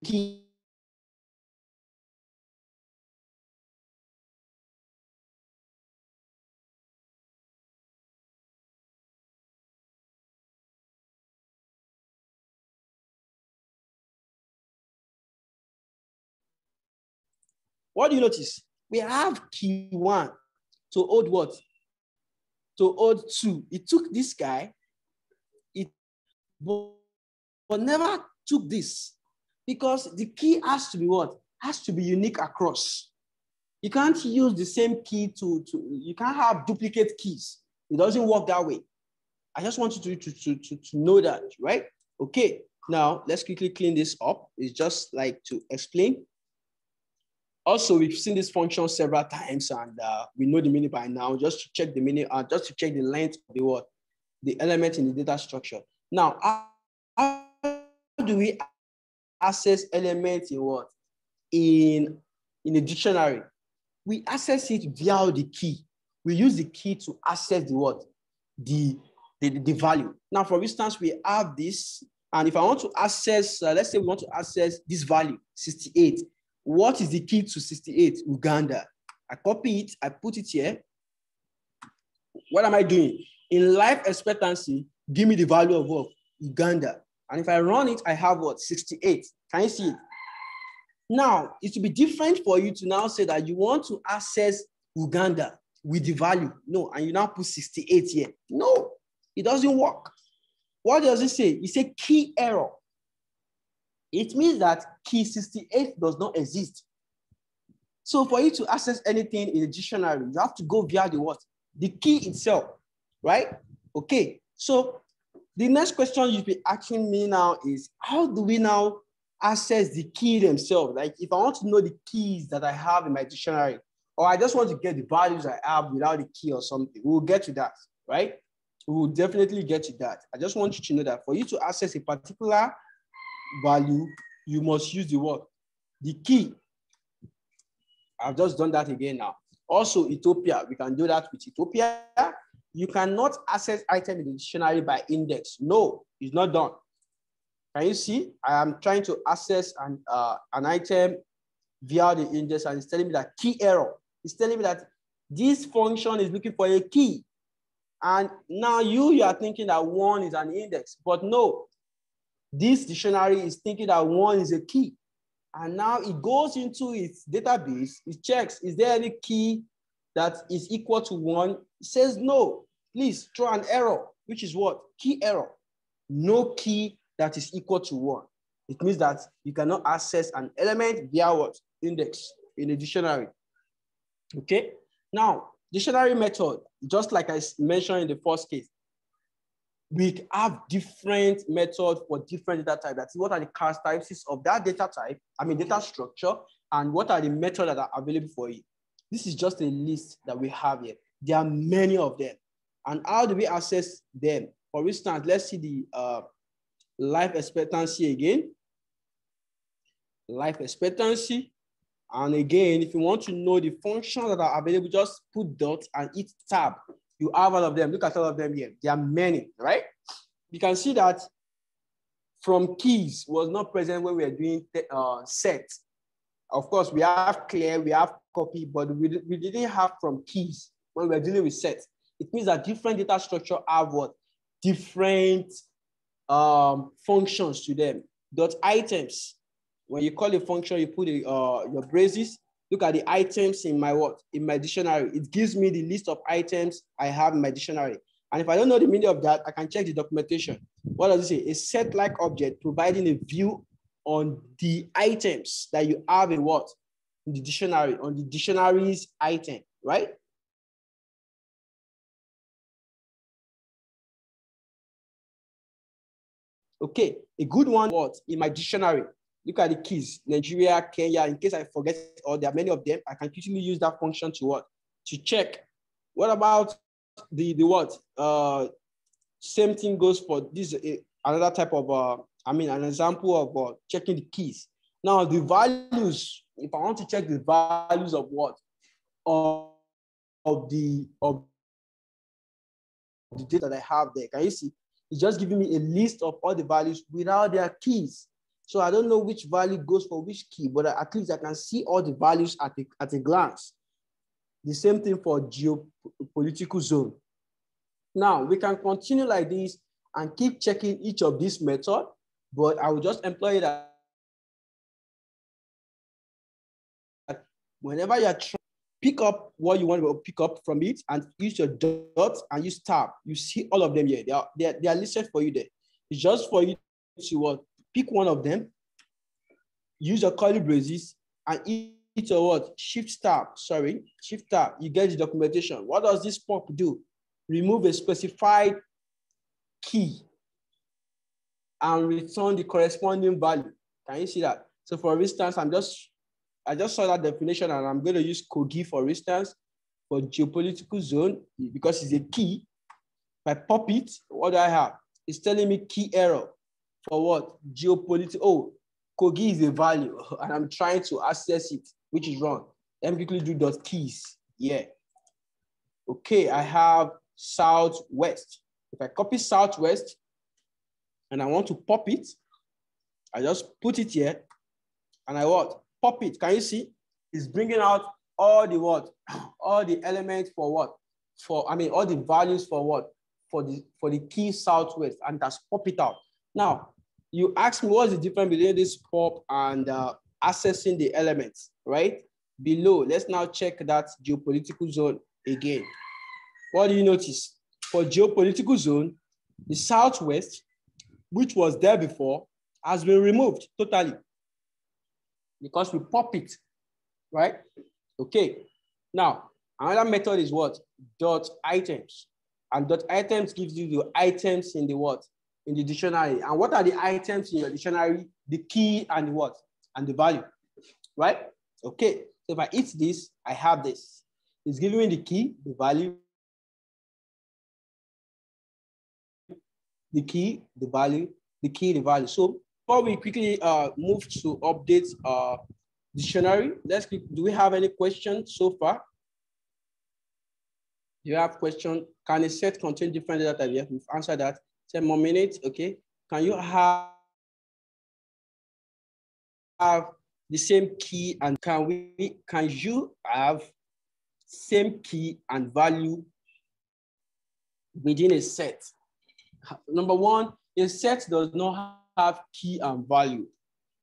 Key. What do you notice? We have key 1 to hold what? To hold 2. It took this guy, but never took this, because the key has to be what? Has to be unique across. You can't use the same key you can't have duplicate keys. It doesn't work that way. I just want you to know that, right? Okay, now let's quickly clean this up. It's just like to explain. Also, we've seen this function several times, and we know the meaning by now. Just to check the meaning, just to check the length of the word, the element in the data structure. Now, how do we access elements in what? In a dictionary? We access it via the key. We use the key to access the what? The value. Now, for instance, we have this, and if I want to access, let's say we want to access this value, 68. What is the key to 68? Uganda. I copy it, I put it here. What am I doing? In life expectancy, give me the value of what? Uganda. And if I run it, I have what? 68. Can you see it? Now, it will be different for you to now say that you want to access Uganda with the value. No, and you now put 68 here. No, it doesn't work. What does it say? It says key error. It means that key 68 does not exist. So for you to access anything in a dictionary, you have to go via the what? The key itself, right? Okay, so the next question you'll be asking me now is, how do we now access the key themselves? Like if I want to know the keys that I have in my dictionary, or I just want to get the values I have without the key or something, we'll get to that, right? We will definitely get to that. I just want you to know that for you to access a particular value, you must use the word, the key. I've just done that again now. Also, Ethiopia, we can do that with Ethiopia. You cannot access item in the dictionary by index. No, it's not done. Can you see? I am trying to access an item via the index, and it's telling me that key error. It's telling me that this function is looking for a key. And now you are thinking that 1 is an index, but no, this dictionary is thinking that 1 is a key. And now it goes into its database, it checks, is there any key that is equal to 1? It says no, please throw an error, which is what? Key error. No key that is equal to 1. It means that you cannot access an element via what? Index in a dictionary. Okay, now dictionary method, just like I mentioned in the first case, we have different methods for different data types. That's what are the characteristics of that data type, data structure, and what are the methods that are available for you. This is just a list that we have here. There are many of them. And how do we access them? For instance, let's see the life expectancy again. Life expectancy. And again, if you want to know the functions that are available, just put dot and hit tab. You have all of them. Look at all of them here. There are many, right? You can see that from keys was not present when we are doing set. Of course, we have clear, we have copy, but we didn't have from keys when we are dealing with set. It means that different data structure have what? Different functions to them. Dot items. When you call a function, you put your braces. Look at the items in my what? In my dictionary. It gives me the list of items I have in my dictionary. And if I don't know the meaning of that, I can check the documentation. What does it say? A set-like object providing a view on the items that you have in what? In the dictionary, on the dictionary's item, right? Okay, a good one, what? In my dictionary. Look at the keys, Nigeria, Kenya. In case I forget, or there are many of them, I can quickly use that function to what? To check. What about the what? Same thing goes for this, another type of, an example of checking the keys. Now, the values, if I want to check the values of what? Of the the data that I have there. Can you see? It's just giving me a list of all the values without their keys. So I don't know which value goes for which key, but at least I can see all the values at a glance. The same thing for geopolitical zone. Now we can continue like this and keep checking each of these methods, but I will just employ that whenever you're trying to pick up what you want to pick up from it and use your dot and use tab, you see all of them here. They are listed for you there. It's just for you to pick one of them, use your curly braces, and hit a what? Shift tab. You get the documentation. What does this pop do? Remove a specified key and return the corresponding value. Can you see that? So for instance, I just saw that definition and I'm going to use Kogi for instance for geopolitical zone because it's a key. If I pop it, what do I have? It's telling me key error for what? Geopolitical. Oh, Kogi is a value and I'm trying to access it, which is wrong. Let me quickly do dot keys. Yeah. Okay, I have Southwest. If I copy Southwest and I want to pop it, I just put it here and I what? Pop it. Can you see? It's bringing out all the what? All the elements for what? All the values for what? For the key Southwest, and that's pop it out. Now, you ask me what's the difference between this pop and accessing the elements, right? Below, let's now check that geopolitical zone again. What do you notice? For geopolitical zone, the Southwest, which was there before, has been removed totally because we pop it, right? Okay. Now, another method is what? Dot items. And dot items gives you the items in the what? In the dictionary. And what are the items in your dictionary? The key and the what? And the value, right? Okay. So if I hit this, I have this. It's giving me the key, the value, the key, the value, the key, the value. So before we quickly move to update dictionary, do we have any questions so far? Do you have questions? Can a set contain different data types? We've answered that. 10 more minutes, okay. Can you have the same key and can you have same key and value within a set? Number one, a set does not have key and value.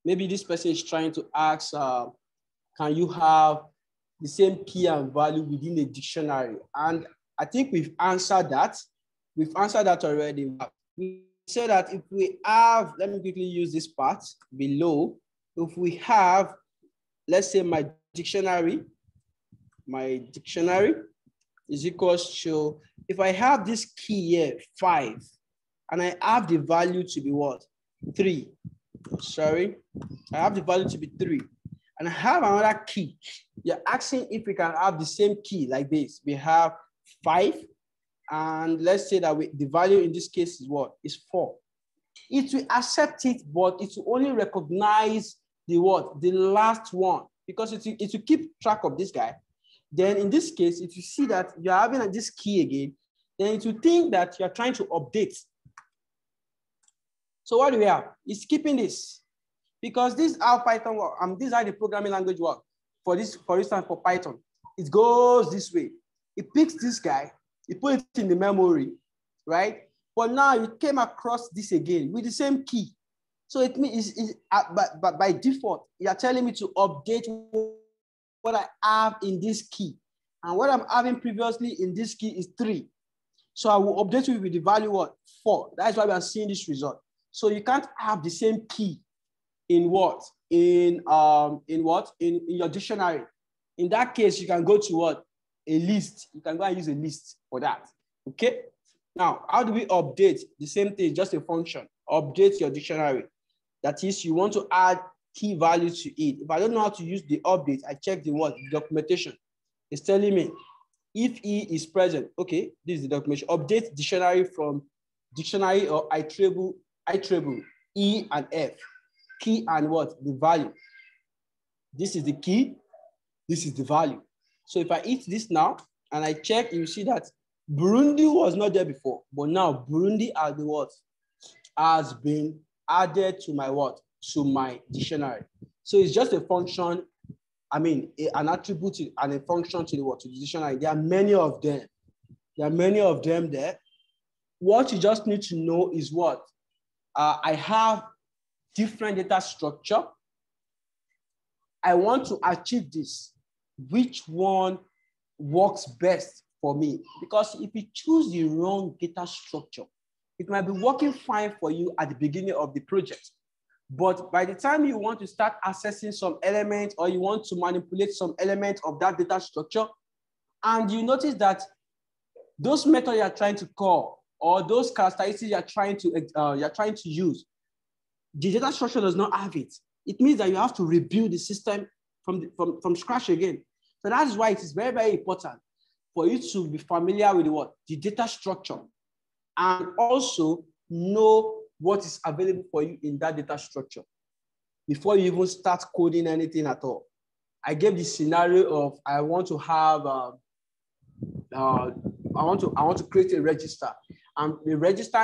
Maybe this person is trying to ask, can you have the same key and value within a dictionary? And I think we've answered that. We've answered that already. We said that if we have, let me quickly use this part below. If we have, let's say my dictionary is equals to, if I have this key here, 5, and I have the value to be what? 3. Sorry, I have the value to be 3. And I have another key. You're asking if we can have the same key like this. We have 5. And let's say that the value in this case is what? Is 4. It will accept it, but it will only recognize the what? The last one, because it will keep track of this guy. Then in this case, if you see that you're having this key again, then it will think that you're trying to update. So what do we have? It's keeping this. Because this is how Python works. This is how the programming language works. For instance, for Python, it goes this way. It picks this guy, it puts it in the memory, right? But now you came across this again with the same key. So it means, but by default, you're telling me to update what I have in this key. And what I'm having previously in this key is 3. So I will update you with the value what? 4. That's why we are seeing this result. So you can't have the same key in what? In your dictionary. In that case, you can go to what? A list. You can go and use a list for that. Okay. Now, how do we update? The same thing, just a function. Update your dictionary. That is, you want to add key value to it. If I don't know how to use the update, I check the what? The documentation. It's telling me if E is present. Okay, this is the documentation. Update dictionary from dictionary or iterable, E and F. Key and what? The value. This is the key. This is the value. So if I hit this now and I check, you see that Burundi was not there before, but now Burundi as the what has been added to my what? To my dictionary. So it's just a function, I mean, an attribute and a function to the what? To the dictionary. There are many of them. There are many of them there. What you just need to know is what? I have different data structure. I want to achieve this. Which one works best for me? Because if you choose the wrong data structure, it might be working fine for you at the beginning of the project. But by the time you want to start accessing some element or you want to manipulate some element of that data structure, and you notice that those methods you're trying to call or those characteristics you're trying to use, the data structure does not have it. It means that you have to rebuild the system from scratch again. So that's why it is very, very important for you to be familiar with what? The data structure, and also know what is available for you in that data structure before you even start coding anything at all. I gave the scenario of I want to have I want to create a register, and the register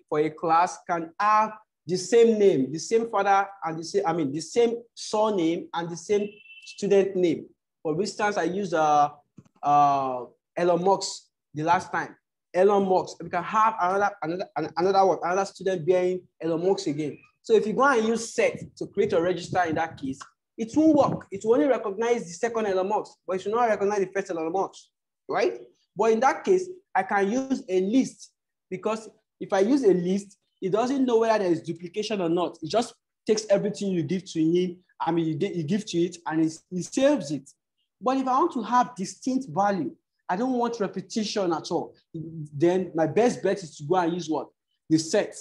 for a class can have the same name, the same father, and the same surname and the same student name. For instance, I used Elon Musk the last time. Elon Musk. We can have another student bearing Elon Musk again. So if you go and use set to create a register in that case, it won't work. It will only recognize the second Elon Musk, but it should not recognize the first Elon Musk, right? But in that case, I can use a list, because if I use a list, it doesn't know whether there is duplication or not. It just takes everything you give to him, you give to it, and he saves it. But if I want to have distinct value, I don't want repetition at all, then my best bet is to go and use what? The set.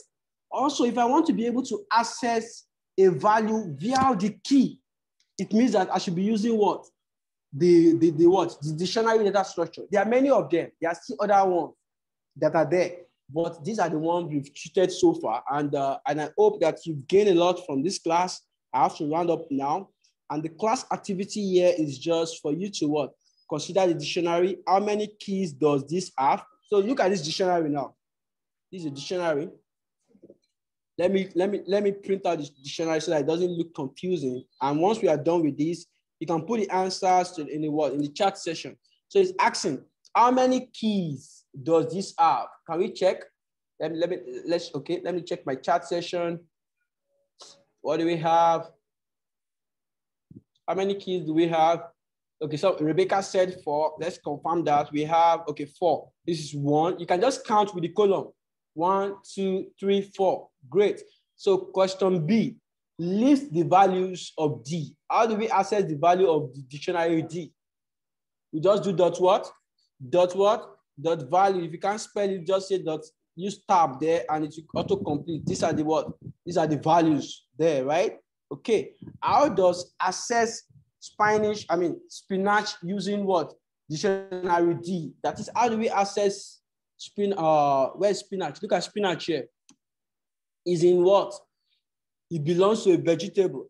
Also, if I want to be able to access a value via the key, it means that I should be using what? The dictionary data structure. There are many of them. There are still other ones that are there, but these are the ones we've treated so far. And I hope that you've gained a lot from this class. I have to round up now. And the class activity here is just for you to what? Consider the dictionary. How many keys does this have? So look at this dictionary now. This is a dictionary. Let me print out this dictionary so that it doesn't look confusing. And once we are done with this, you can put the answers in the chat session. So it's asking, how many keys does this have? Can we check? Let me check my chat session. What do we have? How many keys do we have? Okay, so Rebecca said 4. Let's confirm that. We have, okay, 4. This is 1. You can just count with the column. 1, 2, 3, 4. Great. So question B, list the values of D. How do we access the value of the dictionary D? We just do dot what? Dot what? Dot value. If you can't spell it, just say dot, use tab there and it will autocomplete. These are the what? These are the values there, right? Okay. How does access spinach using what? Dictionary D. That is, how do we access where's spinach? Look at spinach here. Is in what? It belongs to a vegetable.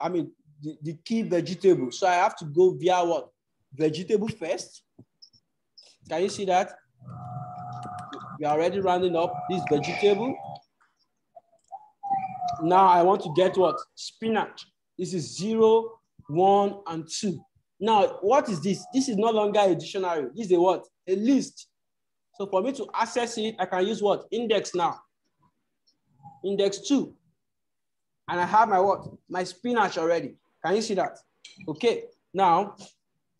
The key vegetable. So I have to go via what? Vegetable first. Can you see that? We are already rounding up this vegetable. Now I want to get what? Spinach. This is 0, 1, and 2. Now, what is this? This is no longer a dictionary. This is a what? A list. So for me to access it, I can use what? Index now. Index 2. And I have my what? My spinach already. Can you see that? Okay. Now,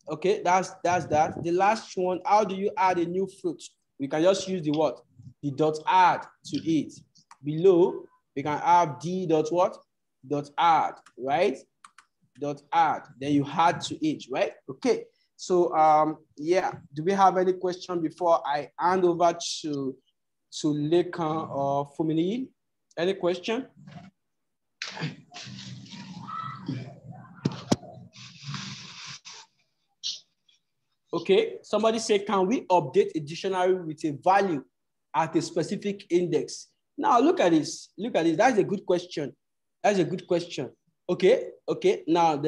okay, that's that. The last one, how do you add a new fruit? We can just use the what? The dot add to it. Below, we can have D dot what? Dot add, right? Dot add. Then you add to it, right? Okay. So yeah, do we have any question before I hand over to Lekan or Fumini? Any question? Okay, somebody say, can we update a dictionary with a value at a specific index? Now look at this. Look at this. That's a good question. That's a good question. Okay. Now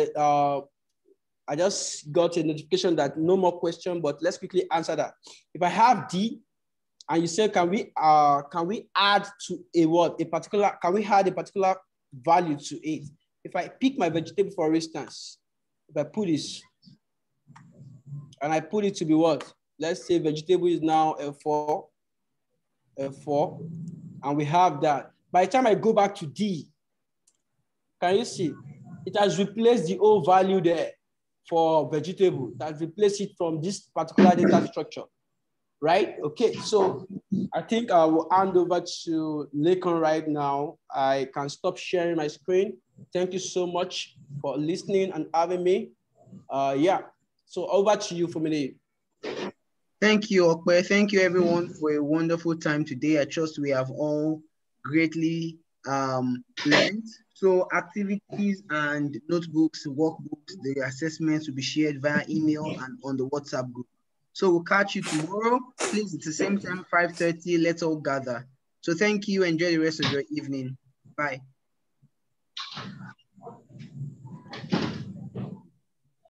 I just got a notification that no more question, but let's quickly answer that. If I have D And you say, can we add to a what? Can we add a particular value to it? If I pick my vegetable, for instance, if I put this, and I put it to be what? Let's say vegetable is now F4, and we have that. By the time I go back to D, can you see? It has replaced the old value there for vegetable. It has replaced it from this particular data structure, right? Okay, so I think I will hand over to Lakon right now. I can stop sharing my screen. Thank you so much for listening and having me. Yeah, so over to you, Fumile. Thank you, Okwe. Thank you, everyone, for a wonderful time today. I trust we have all greatly learned. So activities and notebooks, workbooks, the assessments will be shared via email and on the WhatsApp group. So we'll catch you tomorrow. Please, it's the same time, 5:30. Let's all gather. So thank you. Enjoy the rest of your evening. Bye.